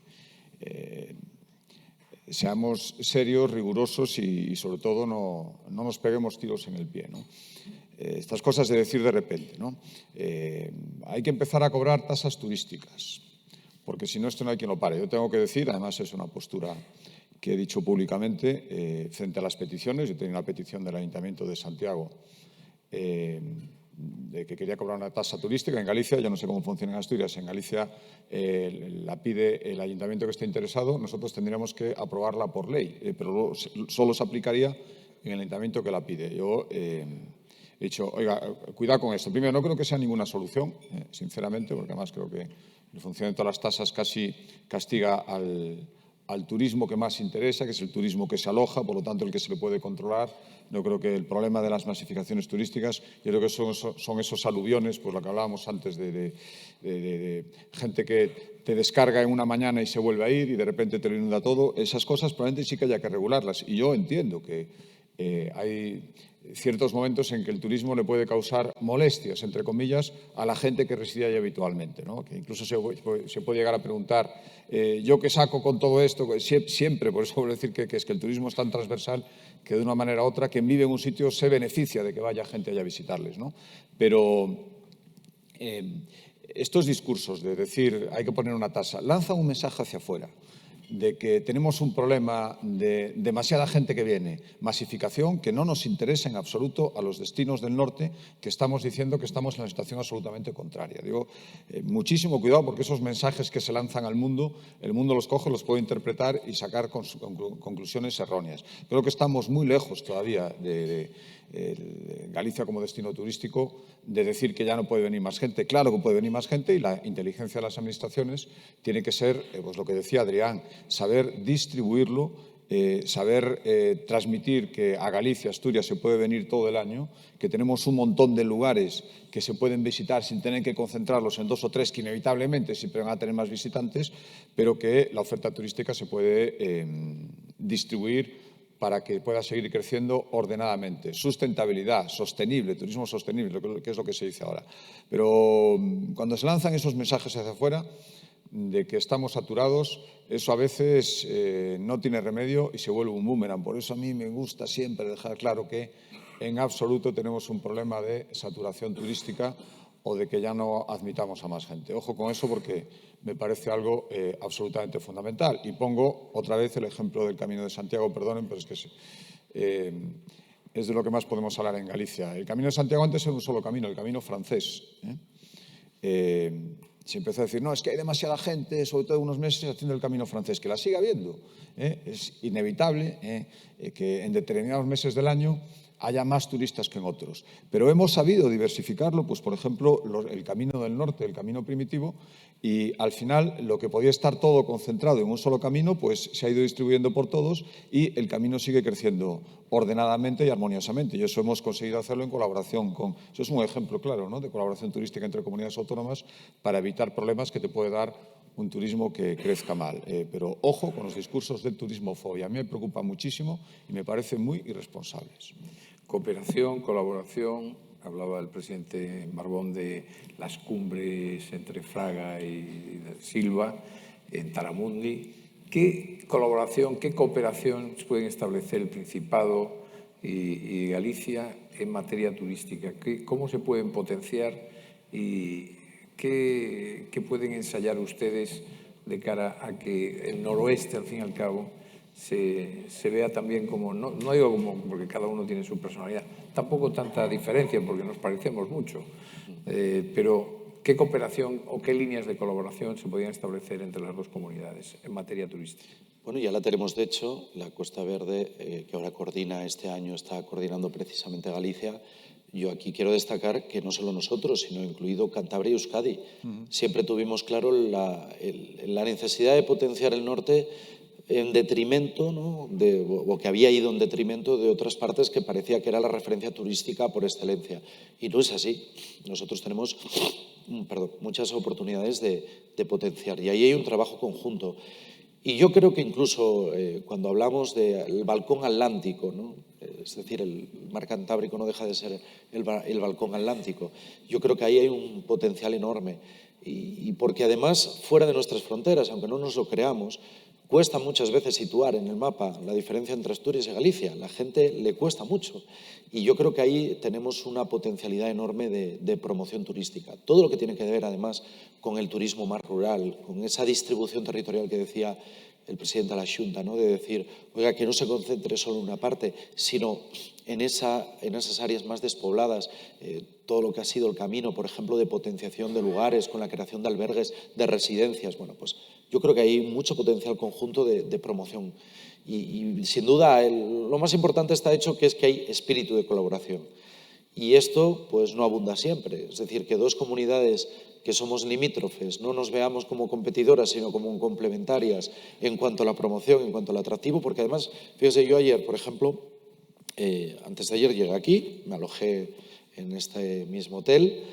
seamos serios, rigurosos y sobre todo no nos peguemos tiros en el pie, ¿no? Estas cosas de decir de repente, ¿no? Hay que empezar a cobrar tasas turísticas, porque si no, esto no hay quien lo pare. Yo tengo que decir, además es una postura que he dicho públicamente frente a las peticiones. Yo tenía una petición del Ayuntamiento de Santiago de que quería cobrar una tasa turística en Galicia. Yo no sé cómo funciona en Asturias. En Galicia la pide el ayuntamiento que esté interesado. Nosotros tendríamos que aprobarla por ley, pero solo se aplicaría en el ayuntamiento que la pide. Yo he dicho, oiga, cuidado con esto. Primero, no creo que sea ninguna solución, sinceramente, porque además creo que el funcionamiento de las tasas casi castiga al turismo que más interesa, que es el turismo que se aloja, por lo tanto el que se le puede controlar. No creo que el problema de las masificaciones turísticas, yo creo que son esos aluviones, pues lo que hablábamos antes de gente que te descarga en una mañana y se vuelve a ir y de repente te lo inunda todo. Esas cosas probablemente sí que haya que regularlas. Y yo entiendo que hay ciertos momentos en que el turismo le puede causar molestias, entre comillas, a la gente que reside ahí habitualmente, ¿no? Que incluso se puede llegar a preguntar, ¿yo qué saco con todo esto? Siempre, por eso voy a decir que es que el turismo es tan transversal que de una manera u otra quien vive en un sitio se beneficia de que vaya gente allá a visitarles, ¿no? Pero estos discursos de decir hay que poner una tasa lanzan un mensaje hacia afuera de que tenemos un problema de demasiada gente que viene, masificación que no nos interesa en absoluto a los destinos del norte, que estamos diciendo que estamos en una situación absolutamente contraria. Digo, muchísimo cuidado porque esos mensajes que se lanzan al mundo, el mundo los coge, los puede interpretar y sacar conclusiones erróneas. Creo que estamos muy lejos todavía de Galicia como destino turístico de decir que ya no puede venir más gente. Claro que puede venir más gente y la inteligencia de las administraciones tiene que ser, pues lo que decía Adrián, saber distribuirlo, saber transmitir que a Galicia, Asturias, se puede venir todo el año, que tenemos un montón de lugares que se pueden visitar sin tener que concentrarlos en 2 o 3 que inevitablemente siempre van a tener más visitantes, pero que la oferta turística se puede distribuir para que pueda seguir creciendo ordenadamente. Sustentabilidad, sostenible, turismo sostenible, que es lo que se dice ahora. Pero cuando se lanzan esos mensajes hacia afuera de que estamos saturados, eso a veces no tiene remedio y se vuelve un boomerang. Por eso a mí me gusta siempre dejar claro que en absoluto tenemos un problema de saturación turística o de que ya no admitamos a más gente. Ojo con eso porque me parece algo absolutamente fundamental. Y pongo otra vez el ejemplo del Camino de Santiago, perdonen, pero es que es de lo que más podemos hablar en Galicia. El Camino de Santiago antes era un solo camino, el camino francés. Se empezó a decir, no, es que hay demasiada gente, sobre todo unos meses, haciendo el camino francés, que la siga habiendo. Es inevitable que en determinados meses del año haya más turistas que en otros. Pero hemos sabido diversificarlo, pues por ejemplo, el camino del norte, el camino primitivo, y al final lo que podía estar todo concentrado en un solo camino, pues se ha ido distribuyendo por todos y el camino sigue creciendo ordenadamente y armoniosamente. Y eso hemos conseguido hacerlo en colaboración con... Eso es un ejemplo claro, ¿no?, de colaboración turística entre comunidades autónomas para evitar problemas que te puede dar un turismo que crezca mal. Pero ojo con los discursos del turismofobia. A mí me preocupa muchísimo y me parecen muy irresponsables. Cooperación, colaboración. Hablaba el presidente Marbón de las cumbres entre Fraga y Silva en Taramundi. ¿Qué colaboración, qué cooperación pueden establecer el Principado y Galicia en materia turística? ¿Cómo se pueden potenciar y qué pueden ensayar ustedes de cara a que el noroeste, al fin y al cabo, se vea también como, no digo como porque cada uno tiene su personalidad, tampoco tanta diferencia porque nos parecemos mucho, pero ¿qué cooperación o qué líneas de colaboración se podrían establecer entre las dos comunidades en materia turística? Bueno, ya la tenemos de hecho, la Costa Verde, que ahora coordina este año, está coordinando precisamente Galicia, Yo aquí quiero destacar que no solo nosotros, sino incluido Cantabria y Euskadi, siempre tuvimos claro la necesidad de potenciar el norte en detrimento, ¿no?, o que había ido en detrimento de otras partes que parecía que era la referencia turística por excelencia. Y no es así. Nosotros tenemos muchas oportunidades de potenciar, y ahí hay un trabajo conjunto. Y yo creo que incluso cuando hablamos del balcón atlántico, ¿no?, es decir, el mar Cantábrico no deja de ser el balcón atlántico, yo creo que ahí hay un potencial enorme. Y porque además, fuera de nuestras fronteras, aunque no nos lo creamos, cuesta muchas veces situar en el mapa la diferencia entre Asturias y Galicia. La gente le cuesta mucho. Y yo creo que ahí tenemos una potencialidad enorme de promoción turística. Todo lo que tiene que ver, además, con el turismo más rural, con esa distribución territorial que decía el presidente de la Xunta, ¿no?, de decir, oiga, que no se concentre solo en una parte, sino en esas áreas más despobladas, todo lo que ha sido el camino, por ejemplo, de potenciación de lugares, con la creación de albergues, de residencias. Bueno, pues yo creo que hay mucho potencial conjunto de promoción. Y sin duda, lo más importante está hecho, que es que hay espíritu de colaboración. Y esto pues no abunda siempre. Es decir, que dos comunidades que somos limítrofes no nos veamos como competidoras, sino como complementarias en cuanto a la promoción, en cuanto al atractivo, porque además, fíjese, yo ayer, por ejemplo, antes de ayer llegué aquí, me alojé en este mismo hotel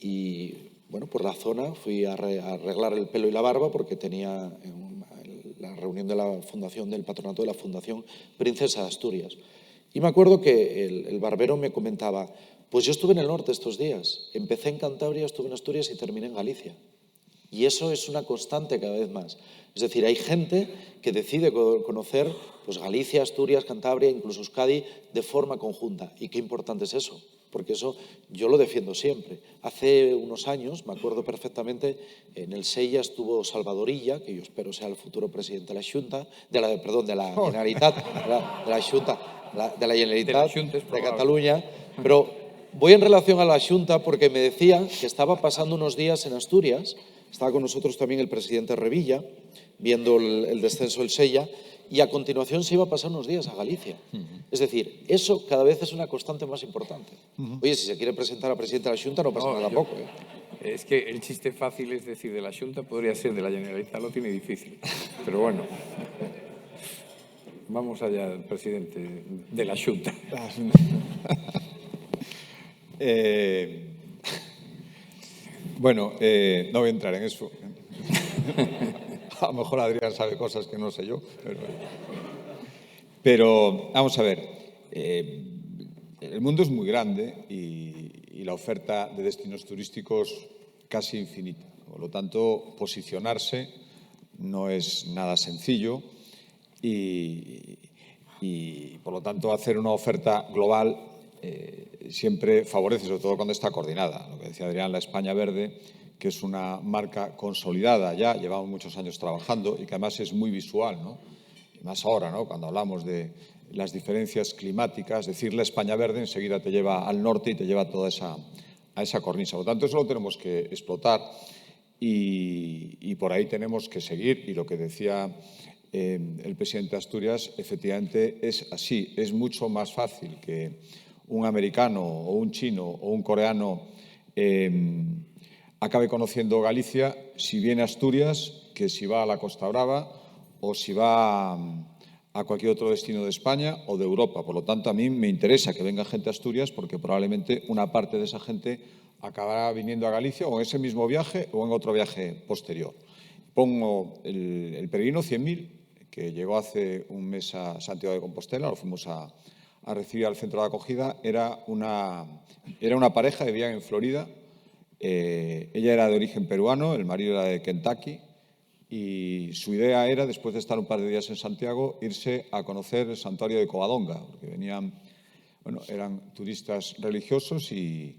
y, bueno, por la zona fui a arreglar el pelo y la barba porque tenía la reunión de la fundación, del patronato de la Fundación Princesa de Asturias. Y me acuerdo que el barbero me comentaba, pues yo estuve en el norte estos días, empecé en Cantabria, estuve en Asturias y terminé en Galicia. Y eso es una constante cada vez más. Es decir, hay gente que decide conocer pues, Galicia, Asturias, Cantabria, incluso Euskadi, de forma conjunta. Y qué importante es eso, porque eso yo lo defiendo siempre. Hace unos años, me acuerdo perfectamente, en el Sella estuvo Salvador Illa, que yo espero sea el futuro presidente de la Xunta, de la Generalitat, de la Xunta, de la Generalitat de Cataluña, pero voy en relación a la Xunta porque me decía que estaba pasando unos días en Asturias. Estaba con nosotros también el presidente Revilla, viendo el descenso del Sella, y a continuación se iba a pasar unos días a Galicia. Es decir, eso cada vez es una constante más importante. Oye, si se quiere presentar a presidente de la Xunta, no pasa nada tampoco. Es que el chiste fácil es decir de la Xunta, podría ser de la Generalitat, lo tiene difícil. Pero bueno, vamos allá, presidente de la Xunta. Bueno, no voy a entrar en eso. A lo mejor Adrián sabe cosas que no sé yo. Pero vamos a ver, el mundo es muy grande y la oferta de destinos turísticos casi infinita. Por lo tanto, posicionarse no es nada sencillo y por lo tanto, hacer una oferta global siempre favorece, sobre todo cuando está coordinada. Lo que decía Adrián, la España Verde, que es una marca consolidada ya, llevamos muchos años trabajando y que además es muy visual, ¿no? Y más ahora, ¿no?, cuando hablamos de las diferencias climáticas, decir la España Verde enseguida te lleva al norte y te lleva a esa cornisa. Por lo tanto, eso lo tenemos que explotar y por ahí tenemos que seguir. Y lo que decía el presidente de Asturias, efectivamente es así. Es mucho más fácil que un americano o un chino o un coreano acabe conociendo Galicia si viene a Asturias que si va a la Costa Brava o si va a cualquier otro destino de España o de Europa. Por lo tanto, a mí me interesa que venga gente a Asturias porque probablemente una parte de esa gente acabará viniendo a Galicia o en ese mismo viaje o en otro viaje posterior. Pongo el peregrino 100.000, que llegó hace un mes a Santiago de Compostela, lo fuimos a recibir al centro de acogida. Era una pareja que vivía en Florida. Ella era de origen peruano, el marido era de Kentucky, y su idea era, después de estar un par de días en Santiago, irse a conocer el santuario de Covadonga, porque eran turistas religiosos y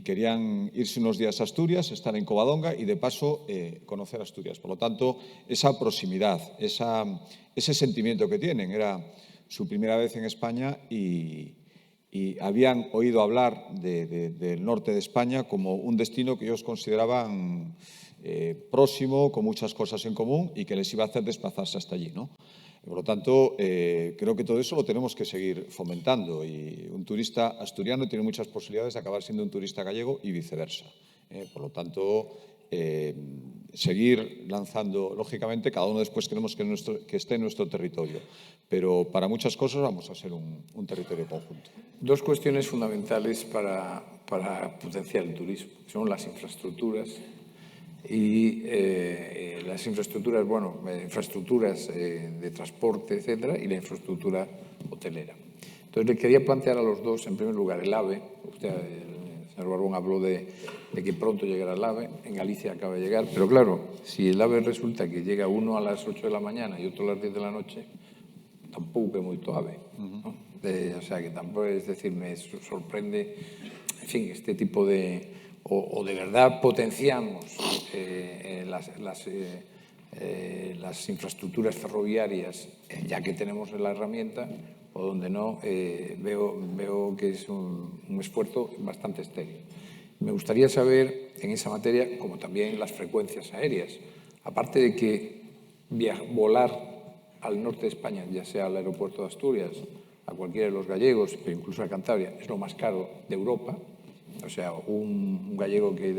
querían irse unos días a Asturias, estar en Covadonga y de paso conocer Asturias. Por lo tanto, esa proximidad, ese sentimiento que tienen, era su primera vez en España y habían oído hablar del norte de España como un destino que ellos consideraban próximo, con muchas cosas en común y que les iba a hacer desplazarse hasta allí, ¿no? Por lo tanto, creo que todo eso lo tenemos que seguir fomentando y un turista asturiano tiene muchas posibilidades de acabar siendo un turista gallego y viceversa. Por lo tanto, seguir lanzando, lógicamente, cada uno después queremos que esté en nuestro territorio, pero para muchas cosas vamos a ser un territorio conjunto. Dos cuestiones fundamentales para potenciar el turismo, son las infraestructuras y las infraestructuras, infraestructuras de transporte, etcétera, y la infraestructura hotelera. Entonces, le quería plantear a los dos, en primer lugar, el AVE. Usted, el señor Barbón, habló de que pronto llegará el AVE. En Galicia acaba de llegar. Pero claro, si el AVE resulta que llega uno a las 8 de la mañana y otro a las 10 de la noche, tampouco é moito AVE. O sea, que tampouco, es decir, me sorprende, en fin, este tipo de... O de verdad potenciamos las infraestructuras ferroviarias, ya que tenemos la herramienta, o donde no, veo que es un esfuerzo bastante estéril. Me gustaría saber, en esa materia, como también las frecuencias aéreas, aparte de que volar al norte de España, ya sea al aeropuerto de Asturias, a cualquiera de los gallegos, pero incluso a Cantabria, es lo más caro de Europa. O sea, un gallego que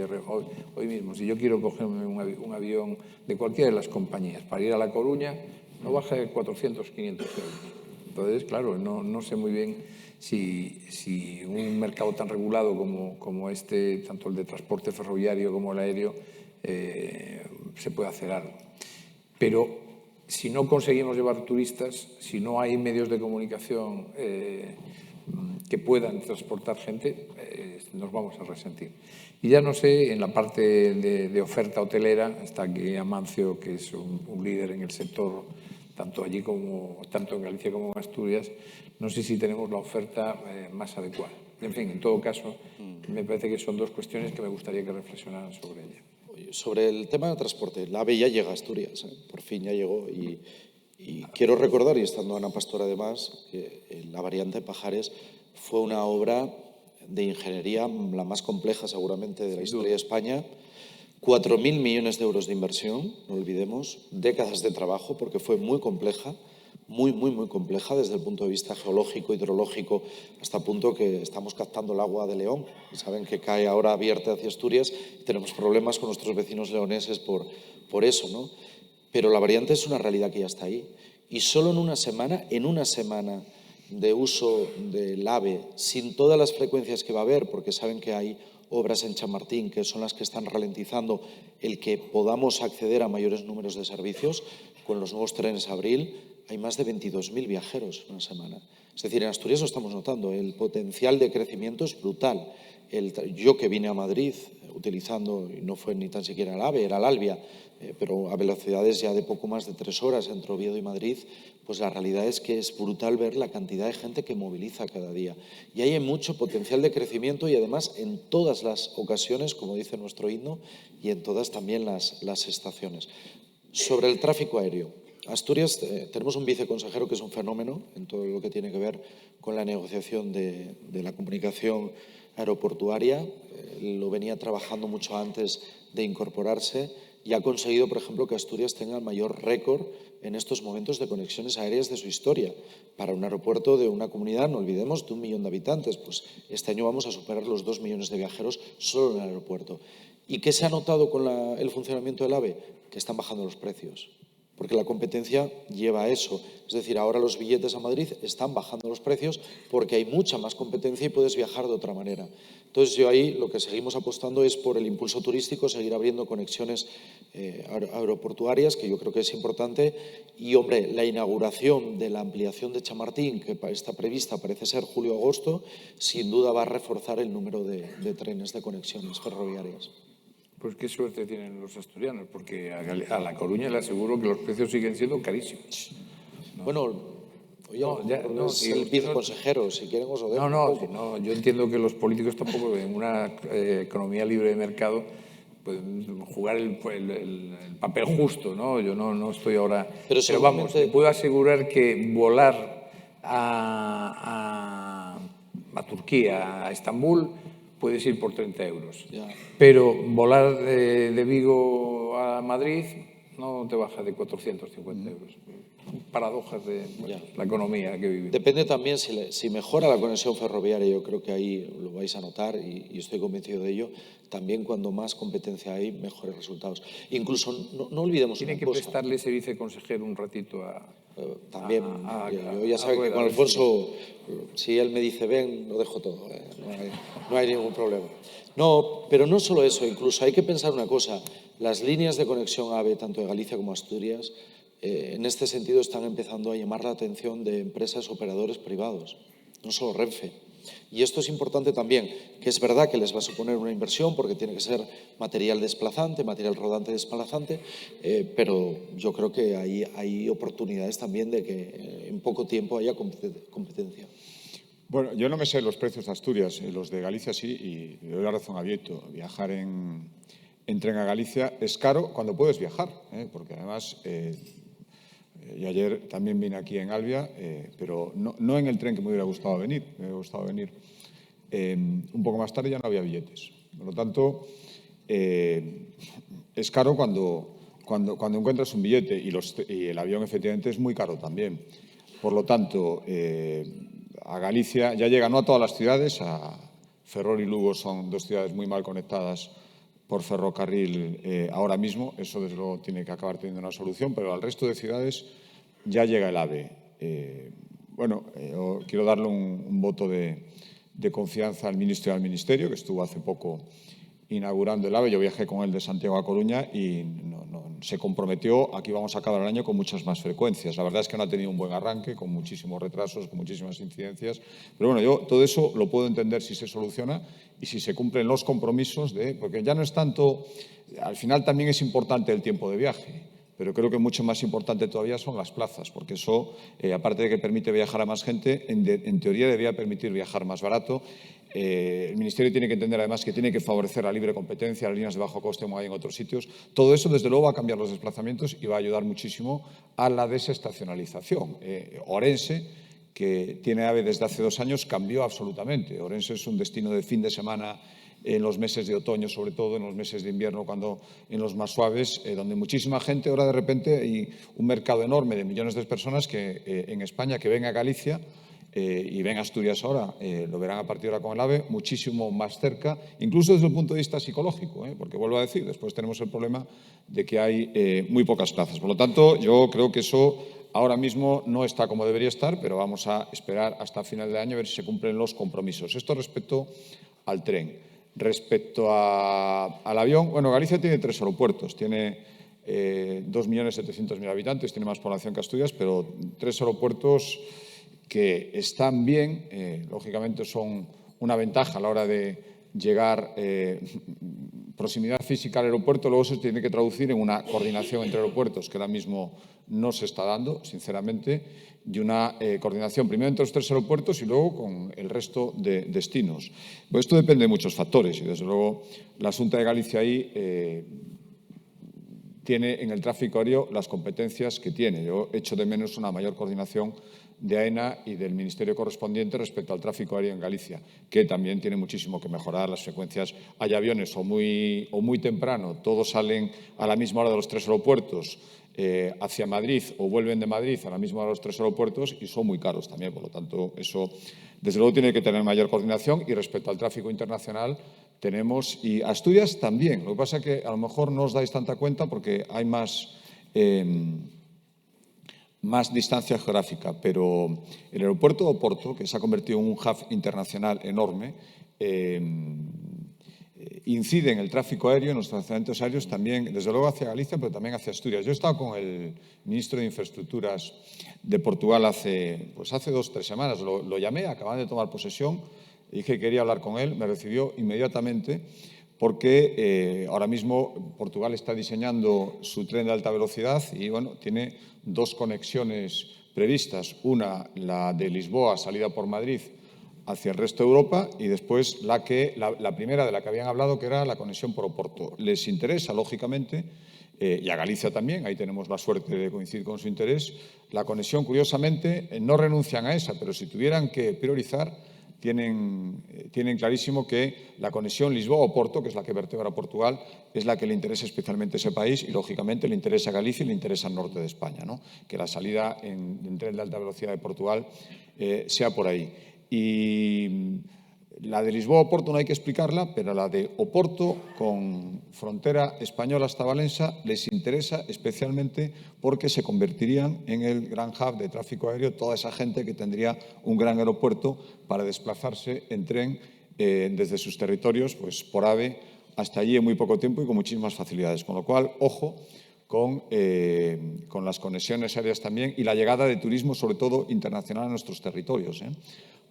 hoy mismo, si yo quiero cogerme un avión de cualquiera de las compañías para ir a La Coruña, no baja de 400, 500 euros. Entonces, claro, no sé muy bien si un mercado tan regulado como este, tanto el de transporte ferroviario como el aéreo, se puede hacer algo. Pero si no conseguimos llevar turistas, si no hay medios de comunicación que puedan transportar gente, nos vamos a resentir. Y ya no sé, en la parte de oferta hotelera, está aquí Amancio, que es un líder en el sector, tanto en Galicia como en Asturias, no sé si tenemos la oferta más adecuada. En fin, en todo caso, me parece que son dos cuestiones que me gustaría que reflexionaran sobre ella. Sobre el tema del transporte, el AVE ya llega a Asturias, por fin ya llegó y quiero recordar, y estando Ana Pastor además, que la variante Pajares fue una obra de ingeniería la más compleja seguramente de la historia de España. 4.000 millones de euros de inversión, no olvidemos, décadas de trabajo porque fue muy compleja, muy compleja desde el punto de vista geológico, hidrológico, hasta el punto que estamos captando el agua de León. Saben que cae ahora abierta hacia Asturias y tenemos problemas con nuestros vecinos leoneses por eso, ¿no? Pero la variante es una realidad que ya está ahí. Y solo en una semana de uso del AVE, sin todas las frecuencias que va a haber, porque saben que hay obras en Chamartín que son las que están ralentizando el que podamos acceder a mayores números de servicios, con los nuevos trenes Abril, hay más de 22.000 viajeros en una semana. Es decir, en Asturias lo estamos notando, el potencial de crecimiento es brutal. Yo que vine a Madrid utilizando, y no fue ni tan siquiera el AVE, era el Albia, pero a velocidades ya de poco más de 3 horas entre Oviedo y Madrid, pues la realidad es que es brutal ver la cantidad de gente que moviliza cada día. Y ahí hay mucho potencial de crecimiento y además en todas las ocasiones, como dice nuestro himno, y en todas también las estaciones. Sobre el tráfico aéreo. Asturias, tenemos un viceconsejero que es un fenómeno en todo lo que tiene que ver con la negociación de la comunicación aeroportuaria. Lo venía trabajando mucho antes de incorporarse y ha conseguido, por ejemplo, que Asturias tenga el mayor récord en estos momentos de conexiones aéreas de su historia. Para un aeropuerto de una comunidad, no olvidemos, de 1 millón de habitantes, pues este año vamos a superar los 2 millones de viajeros solo en el aeropuerto. ¿Y qué se ha notado con el funcionamiento del AVE? Que están bajando los precios. Porque la competencia lleva a eso. Es decir, ahora los billetes a Madrid están bajando los precios porque hay mucha más competencia y puedes viajar de otra manera. Entonces, yo ahí lo que seguimos apostando es por el impulso turístico, seguir abriendo conexiones aeroportuarias, que yo creo que es importante. Y, hombre, la inauguración de la ampliación de Chamartín, que está prevista, parece ser julio-agosto, sin duda va a reforzar el número de trenes de conexiones ferroviarias. Pues qué suerte tienen los asturianos, porque a La Coruña le aseguro que los precios siguen siendo carísimos. ¿No? Bueno, oye, el viceconsejero, si quieren os lo dejo. No, yo entiendo que los políticos tampoco en una economía libre de mercado pueden jugar el papel justo, ¿no? Yo no estoy ahora... Pero vamos, te puedo asegurar que volar a Turquía, a Estambul, puedes ir por 30 euros. Ya. Pero volar de Vigo a Madrid no te baja de 450 euros. Paradojas de la economía que vivimos. Depende también si mejora la conexión ferroviaria, yo creo que ahí lo vais a notar y estoy convencido de ello. También cuando más competencia hay, mejores resultados. Incluso no olvidemos una cosa. Tiene que prestarle ese viceconsejero un ratito a... También, yo ya sabe que con Alfonso, si él me dice ven, lo dejo todo, no hay ningún problema. No, pero no solo eso, incluso hay que pensar una cosa, las líneas de conexión AVE, tanto de Galicia como Asturias, en este sentido están empezando a llamar la atención de empresas operadores privados, no solo Renfe. Y esto es importante también, que es verdad que les va a suponer una inversión porque tiene que ser material desplazante, material rodante desplazante, pero yo creo que hay oportunidades también de que en poco tiempo haya competencia. Bueno, yo no me sé los precios de Asturias, los de Galicia sí, y le doy la razón a Vieto. Viajar en tren a Galicia es caro cuando puedes viajar, porque además... y ayer también vine aquí en Albia, pero no en el tren que me hubiera gustado venir. Me hubiera gustado venir un poco más tarde, ya no había billetes. Por lo tanto, es caro cuando encuentras un billete y el avión efectivamente es muy caro también. Por lo tanto, a Galicia ya llega no a todas las ciudades, a Ferrol y Lugo son dos ciudades muy mal conectadas por ferrocarril ahora mismo, eso desde luego tiene que acabar teniendo una solución, pero al resto de ciudades ya llega el AVE. Yo quiero darle un voto de confianza al ministro y al ministerio, que estuvo hace poco inaugurando el AVE. Yo viajé con él de Santiago a Coruña y se comprometió a que íbamos a acabar el año con muchas más frecuencias. La verdad es que no ha tenido un buen arranque, con muchísimos retrasos, con muchísimas incidencias. Pero bueno, yo todo eso lo puedo entender si se soluciona y si se cumplen los compromisos porque ya no es tanto, al final también es importante el tiempo de viaje, pero creo que mucho más importante todavía son las plazas, porque eso, aparte de que permite viajar a más gente, en teoría debería permitir viajar más barato. El Ministerio tiene que entender además que tiene que favorecer la libre competencia, las líneas de bajo coste como hay en otros sitios. Todo eso, desde luego, va a cambiar los desplazamientos y va a ayudar muchísimo a la desestacionalización. Orense, que tiene AVE desde hace 2 años, cambió absolutamente. Orense es un destino de fin de semana en los meses de otoño, sobre todo en los meses de invierno, en los más suaves, donde muchísima gente, ahora de repente hay un mercado enorme de millones de personas que en España que ven a Galicia y ven Asturias ahora, lo verán a partir de ahora con el AVE, muchísimo más cerca, incluso desde el punto de vista psicológico, porque vuelvo a decir, después tenemos el problema de que hay muy pocas plazas. Por lo tanto, yo creo que eso ahora mismo no está como debería estar, pero vamos a esperar hasta final de año a ver si se cumplen los compromisos. Esto respecto al tren. Respecto al avión, bueno, Galicia tiene 3 aeropuertos, tiene 2.700.000 habitantes, tiene más población que Asturias, pero 3 aeropuertos que están bien, lógicamente son una ventaja a la hora de llegar, proximidad física al aeropuerto, luego se tiene que traducir en una coordinación entre aeropuertos que ahora mismo no se está dando, sinceramente, y una coordinación primero entre los 3 aeropuertos y luego con el resto de destinos. Pues esto depende de muchos factores y, desde luego, la Xunta de Galicia ahí tiene en el tráfico aéreo las competencias que tiene. Yo echo de menos una mayor coordinación de AENA y del Ministerio correspondiente respecto al tráfico aéreo en Galicia, que también tiene muchísimo que mejorar las frecuencias. Hay aviones o muy temprano, todos salen a la misma hora de los 3 aeropuertos hacia Madrid o vuelven de Madrid a la misma hora de los 3 aeropuertos y son muy caros también. Por lo tanto, eso desde luego tiene que tener mayor coordinación. Y respecto al tráfico internacional tenemos, y Asturias también. Lo que pasa es que a lo mejor no os dais tanta cuenta porque hay más distancia geográfica, pero el aeropuerto de Oporto, que se ha convertido en un hub internacional enorme, incide en el tráfico aéreo, en los tratamientos aéreos también, desde luego hacia Galicia, pero también hacia Asturias. Yo he estado con el ministro de Infraestructuras de Portugal hace 2 o 3 semanas. Lo llamé, acaban de tomar posesión, dije que quería hablar con él, me recibió inmediatamente porque ahora mismo Portugal está diseñando su tren de alta velocidad y tiene 2 conexiones previstas. Una, la de Lisboa, salida por Madrid, hacia el resto de Europa, y después la primera de la que habían hablado, que era la conexión por Oporto. Les interesa, lógicamente, y a Galicia también, ahí tenemos la suerte de coincidir con su interés, la conexión, curiosamente, no renuncian a esa, pero si tuvieran que priorizar, tienen clarísimo que la conexión Lisboa-Oporto, que es la que vertebra Portugal, es la que le interesa especialmente a ese país y, lógicamente, le interesa a Galicia y le interesa al norte de España, ¿no? Que la salida en tren de alta velocidad de Portugal sea por ahí. Y la de Lisboa-Oporto no hay que explicarla, pero la de Oporto con frontera española hasta Valencia les interesa especialmente porque se convertirían en el gran hub de tráfico aéreo, toda esa gente que tendría un gran aeropuerto para desplazarse en tren desde sus territorios, pues por AVE, hasta allí en muy poco tiempo y con muchísimas facilidades. Con lo cual, ojo con las conexiones aéreas también y la llegada de turismo, sobre todo internacional, a nuestros territorios,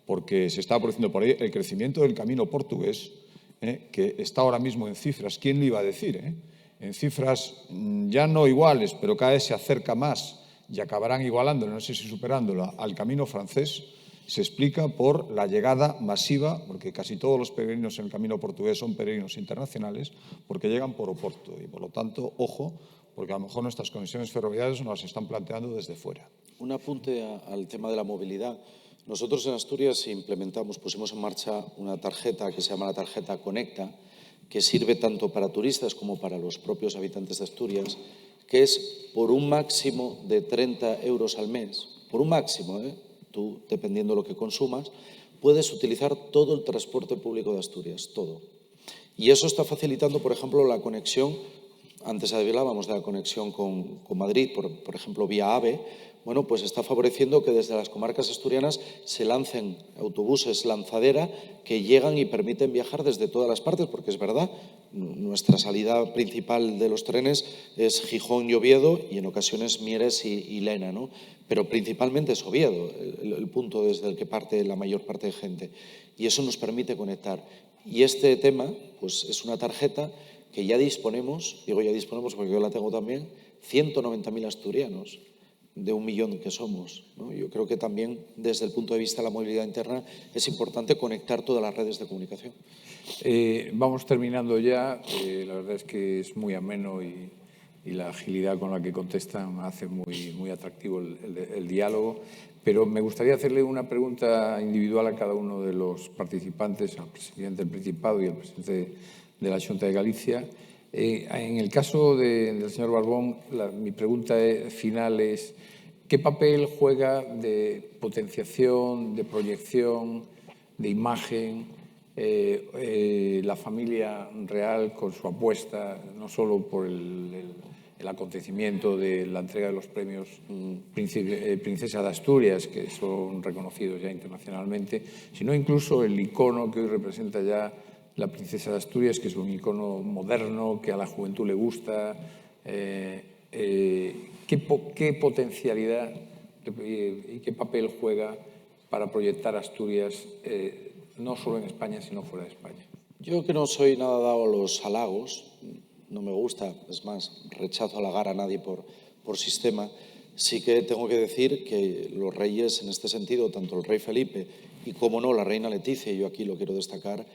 porque se está produciendo por ahí el crecimiento del camino portugués, que está ahora mismo en cifras, ¿quién le iba a decir? En cifras ya no iguales, pero cada vez se acerca más y acabarán igualándolo, no sé si superándola, al camino francés. Se explica por la llegada masiva, porque casi todos los peregrinos en el camino portugués son peregrinos internacionales, porque llegan por Oporto y, por lo tanto, ojo, porque a lo mejor nuestras conexiones ferroviarias nos las están planteando desde fuera. Un apunte al tema de la movilidad. Nosotros en Asturias pusimos en marcha una tarjeta que se llama la tarjeta Conecta, que sirve tanto para turistas como para los propios habitantes de Asturias, que es por un máximo de 30 euros al mes, por un máximo, tú, dependiendo de lo que consumas, puedes utilizar todo el transporte público de Asturias, todo. Y eso está facilitando, por ejemplo, la conexión. Antes hablábamos de la conexión con Madrid, por ejemplo, vía AVE. Bueno, pues está favoreciendo que desde las comarcas asturianas se lancen autobuses lanzadera que llegan y permiten viajar desde todas las partes, porque es verdad, nuestra salida principal de los trenes es Gijón y Oviedo y en ocasiones Mieres y Lena, ¿no? Pero principalmente es Oviedo el punto desde el que parte la mayor parte de gente. Y eso nos permite conectar. Y este tema, pues es una tarjeta que ya disponemos, digo ya disponemos porque yo la tengo también, 190.000 asturianos de 1 millón que somos, ¿no? Yo creo que también desde el punto de vista de la movilidad interna es importante conectar todas las redes de comunicación. Vamos terminando ya. La verdad es que es muy ameno y la agilidad con la que contestan hace muy atractivo el diálogo. Pero me gustaría hacerle una pregunta individual a cada uno de los participantes, al presidente del Principado y al presidente de la Xunta de Galicia. En el caso del señor Barbón, mi pregunta final es ¿qué papel juega de potenciación, de proyección, de imagen la familia real con su apuesta, no solo por el acontecimiento de la entrega de los premios Princesa de Asturias, que son reconocidos ya internacionalmente, sino incluso el icono que hoy representa ya la Princesa de Asturias, que es un icono moderno, que a la juventud le gusta? ¿Qué potencialidad y qué papel juega para proyectar Asturias, no solo en España, sino fuera de España? Yo que no soy nada dado a los halagos, no me gusta, es más, rechazo halagar a nadie por sistema, sí que tengo que decir que los reyes, en este sentido, tanto el rey Felipe y, como no, la reina Leticia, y yo aquí lo quiero destacar,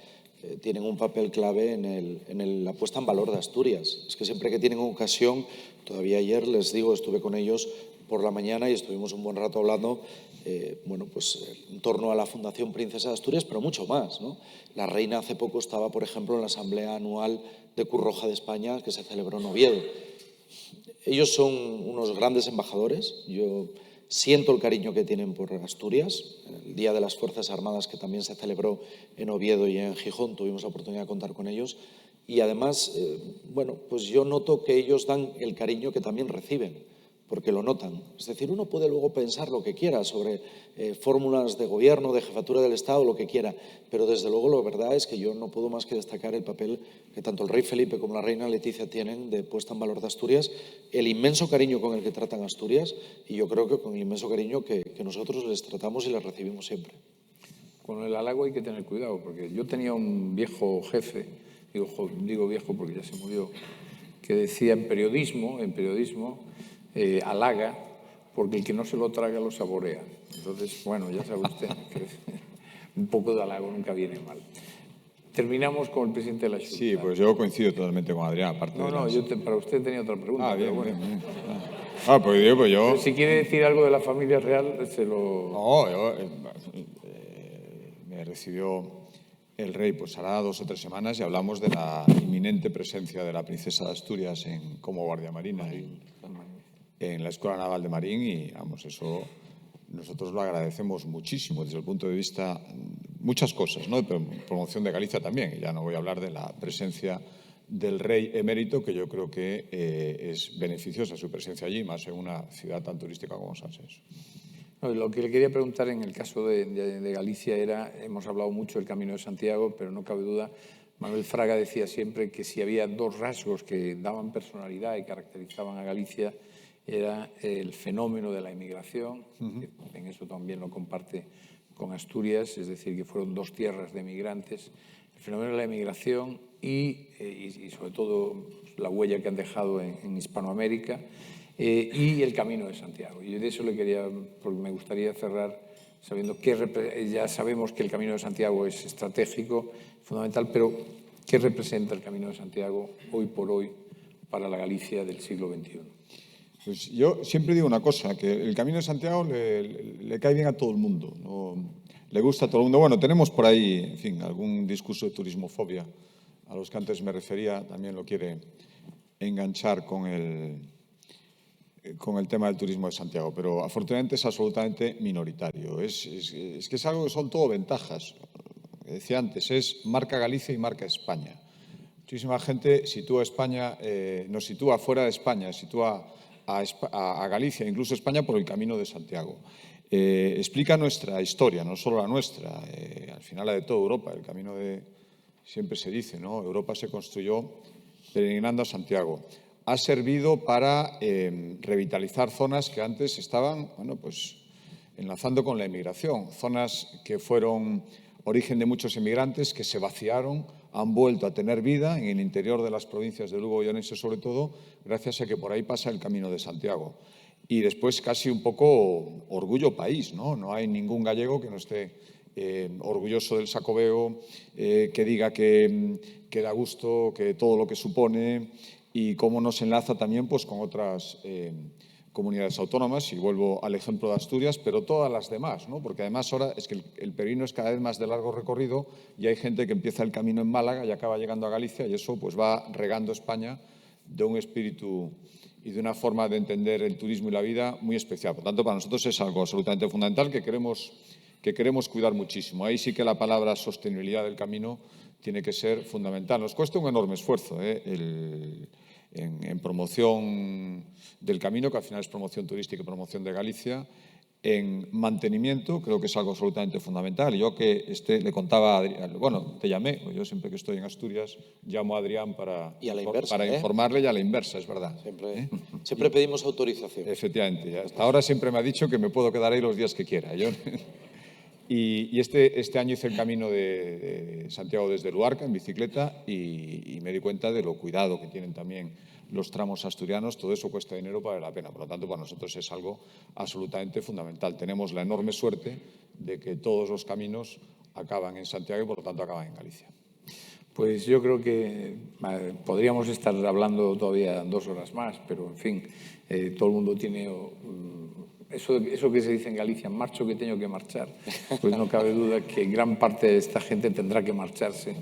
tienen un papel clave en la puesta en valor de Asturias. Es que siempre que tienen ocasión, todavía ayer les digo, estuve con ellos por la mañana y estuvimos un buen rato hablando, bueno, pues en torno a la Fundación Princesa de Asturias, pero mucho más, ¿no? La reina hace poco estaba, por ejemplo, en la Asamblea Anual de Cruz Roja de España que se celebró en Oviedo. Ellos son unos grandes embajadores. Yo siento el cariño que tienen por Asturias. El Día de las Fuerzas Armadas, que también se celebró en Oviedo y en Gijón, tuvimos la oportunidad de contar con ellos. Y además, bueno, pues yo noto que ellos dan el cariño que también reciben, porque lo notan. Es decir, uno puede luego pensar lo que quiera sobre fórmulas de gobierno, de jefatura del Estado, lo que quiera, pero desde luego la verdad es que yo no puedo más que destacar el papel que tanto el rey Felipe como la reina Leticia tienen de puesta en valor de Asturias, el inmenso cariño con el que tratan Asturias y yo creo que con el inmenso cariño que nosotros les tratamos y les recibimos siempre. Con el halago hay que tener cuidado, porque yo tenía un viejo jefe, digo viejo porque ya se murió, que decía en periodismo, halaga, porque el que no se lo traga lo saborea. Entonces, bueno, ya sabe usted que un poco de halago nunca viene mal. Terminamos con el presidente de la Xunta. Sí, pues yo coincido totalmente con Adrián. Aparte para usted tenía otra pregunta. Bien, bueno. bien. Pues yo... Pero si quiere decir algo de la familia real, se lo... No, me recibió el rey pues hará 2 o 3 semanas y hablamos de la inminente presencia de la princesa de Asturias como guardia marina en la Escuela Naval de Marín y, vamos, eso nosotros lo agradecemos muchísimo desde el punto de vista, muchas cosas, ¿no? De promoción de Galicia también, y ya no voy a hablar de la presencia del rey emérito, que yo creo que es beneficiosa su presencia allí, más en una ciudad tan turística como Sanxenxo. No, lo que le quería preguntar en el caso de Galicia era, hemos hablado mucho del Camino de Santiago, pero no cabe duda, Manuel Fraga decía siempre que si había 2 rasgos que daban personalidad y caracterizaban a Galicia, era el fenómeno de la inmigración, que en eso también lo comparte con Asturias, es decir, que fueron 2 tierras de migrantes, el fenómeno de la inmigración y sobre todo la huella que han dejado en Hispanoamérica, y el Camino de Santiago. Y de eso le quería, porque me gustaría cerrar sabiendo que ya sabemos que el Camino de Santiago es estratégico, fundamental, pero ¿qué representa el Camino de Santiago hoy por hoy para la Galicia del siglo XXI? Pues yo siempre digo una cosa, que el Camino de Santiago le cae bien a todo el mundo, ¿no? Le gusta a todo el mundo. Bueno, tenemos por ahí, en fin, algún discurso de turismofobia a los que antes me refería, también lo quiere enganchar con el tema del turismo de Santiago, pero afortunadamente es absolutamente minoritario. Es que es algo que son todo ventajas. Decía antes, es marca Galicia y marca España. Muchísima gente sitúa España, nos sitúa fuera de España, sitúa a Galicia, incluso España, por el Camino de Santiago. Explica nuestra historia, no solo la nuestra, al final la de toda Europa. El camino siempre se dice, ¿no? Europa se construyó peregrinando a Santiago. Ha servido para revitalizar zonas que antes estaban, bueno, pues enlazando con la emigración, zonas que fueron origen de muchos emigrantes que se vaciaron, han vuelto a tener vida en el interior de las provincias de Lugo y Orense, sobre todo, gracias a que por ahí pasa el Camino de Santiago. Y después casi un poco orgullo país, ¿no? No hay ningún gallego que no esté orgulloso del Xacobeo, que diga que da gusto, que todo lo que supone y cómo nos enlaza también pues, con otras comunidades autónomas, y vuelvo al ejemplo de Asturias, pero todas las demás, ¿no? Porque además ahora es que el peregrino es cada vez más de largo recorrido y hay gente que empieza el camino en Málaga y acaba llegando a Galicia, y eso pues va regando España de un espíritu y de una forma de entender el turismo y la vida muy especial. Por tanto, para nosotros es algo absolutamente fundamental que queremos cuidar muchísimo. Ahí sí que la palabra sostenibilidad del camino tiene que ser fundamental. Nos cuesta un enorme esfuerzo en promoción del camino, que al final es promoción turística y promoción de Galicia. En mantenimiento creo que es algo absolutamente fundamental. Yo que le contaba a Adrián, bueno, te llamé, yo siempre que estoy en Asturias llamo a Adrián para informarle, y a la inversa, es verdad. Siempre pedimos autorización. Efectivamente, hasta ahora siempre me ha dicho que me puedo quedar ahí los días que quiera. Y este año hice el camino de Santiago desde Luarca en bicicleta y me di cuenta de lo cuidado que tienen también los tramos asturianos. Todo eso cuesta dinero, vale la pena. Por lo tanto, para nosotros es algo absolutamente fundamental. Tenemos la enorme suerte de que todos los caminos acaban en Santiago y, por lo tanto, acaban en Galicia. Pues yo creo que podríamos estar hablando todavía 2 horas más, pero, en fin, todo el mundo tiene... Eso que se dice en Galicia, marcho que tengo que marchar, pues no cabe duda que gran parte de esta gente tendrá que marcharse.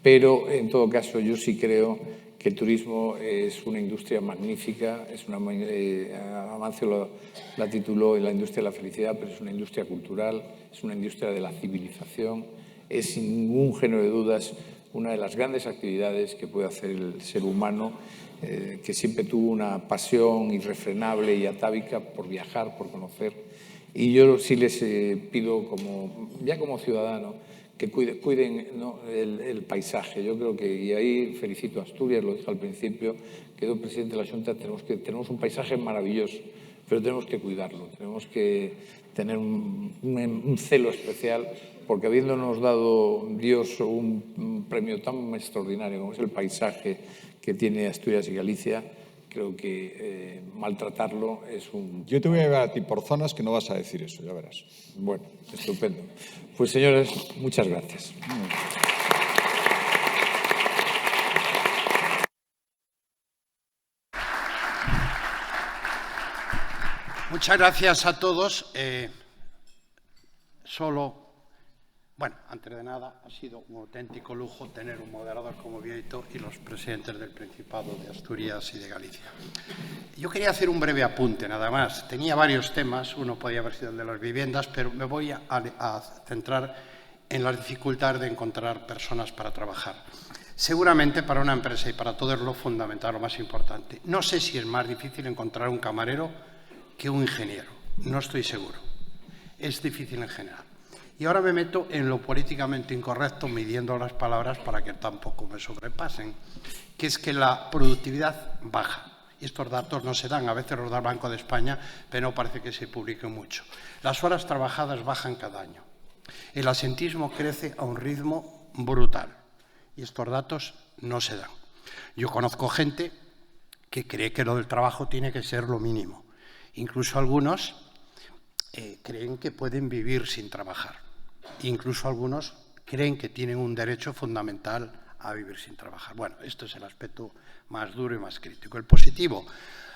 Pero, en todo caso, yo sí creo que el turismo es una industria magnífica, Amancio la tituló la industria de la felicidad, pero es una industria cultural, es una industria de la civilización, es sin ningún género de dudas una de las grandes actividades que puede hacer el ser humano, que siempre tuvo una pasión irrefrenable y atávica por viajar, por conocer. Y yo sí les pido, como ciudadano, que cuiden, ¿no?, el paisaje. Yo creo que, y ahí felicito a Asturias, lo dije al principio, que el presidente de la Xunta, tenemos un paisaje maravilloso, pero tenemos que cuidarlo, tenemos que tener un celo especial, porque habiéndonos dado Dios un premio tan extraordinario como es el paisaje que tiene Asturias y Galicia, creo que maltratarlo es un... Yo te voy a llevar a ti por zonas que no vas a decir eso, ya verás. Bueno, estupendo. Pues, señores, muchas gracias. Muchas gracias a todos. Solo Bueno, antes de nada, ha sido un auténtico lujo tener un moderador como Bieito y los presidentes del Principado de Asturias y de Galicia. Yo quería hacer un breve apunte, nada más. Tenía varios temas, uno podía haber sido el de las viviendas, pero me voy a centrar en las dificultades de encontrar personas para trabajar. Seguramente para una empresa y para todo es lo fundamental, lo más importante. No sé si es más difícil encontrar un camarero que un ingeniero, no estoy seguro. Es difícil en general. Y ahora me meto en lo políticamente incorrecto, midiendo las palabras para que tampoco me sobrepasen, que es que la productividad baja. Y estos datos no se dan, a veces los da el Banco de España, pero no parece que se publiquen mucho. Las horas trabajadas bajan cada año. El asentismo crece a un ritmo brutal. Y estos datos no se dan. Yo conozco gente que cree que lo del trabajo tiene que ser lo mínimo. Incluso algunos creen que pueden vivir sin trabajar. Incluso algunos creen que tienen un derecho fundamental a vivir sin trabajar. Bueno, esto es el aspecto más duro y más crítico. El positivo,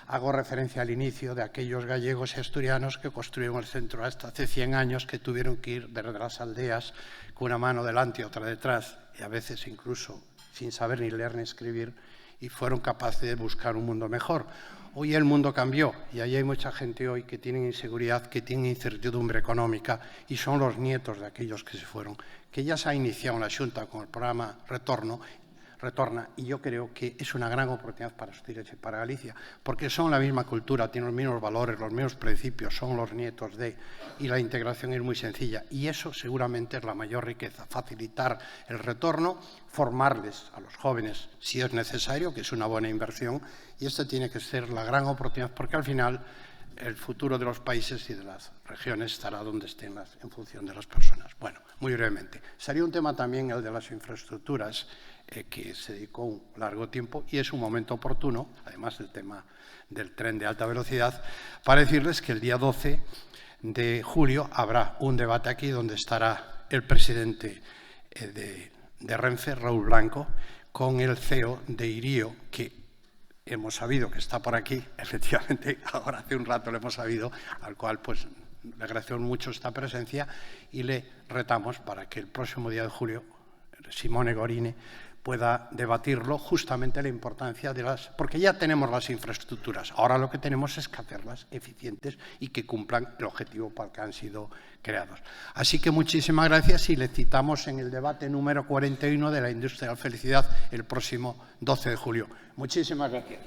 hago referencia al inicio de aquellos gallegos y asturianos que construyeron el centro hasta hace 100 años, que tuvieron que ir desde las aldeas con una mano delante y otra detrás, y a veces incluso sin saber ni leer ni escribir, y fueron capaces de buscar un mundo mejor. Hoy el mundo cambió y ahí hay mucha gente hoy que tiene inseguridad, que tiene incertidumbre económica y son los nietos de aquellos que se fueron. Que ya se ha iniciado en la Xunta con el programa Retorna, y yo creo que es una gran oportunidad para Asturias y para Galicia, porque son la misma cultura, tienen los mismos valores, los mismos principios, son los nietos de, y la integración es muy sencilla. Y eso seguramente es la mayor riqueza, facilitar el retorno, formarles a los jóvenes si es necesario, que es una buena inversión, y esta tiene que ser la gran oportunidad, porque al final el futuro de los países y de las regiones estará donde estén en función de las personas. Bueno, muy brevemente. Sería un tema también el de las infraestructuras, que se dedicó un largo tiempo y es un momento oportuno, además del tema del tren de alta velocidad, para decirles que el día 12 de julio habrá un debate aquí donde estará el presidente de Renfe, Raúl Blanco, con el CEO de Irío, que hemos sabido que está por aquí, efectivamente, ahora hace un rato lo hemos sabido, al cual pues le agradecemos mucho esta presencia y le retamos para que el próximo día de julio Simone Gorine pueda debatirlo, justamente la importancia de las... Porque ya tenemos las infraestructuras, ahora lo que tenemos es que hacerlas eficientes y que cumplan el objetivo para el que han sido creados. Así que muchísimas gracias y le citamos en el debate número 41 de la industria de la felicidad el próximo 12 de julio. Muchísimas gracias.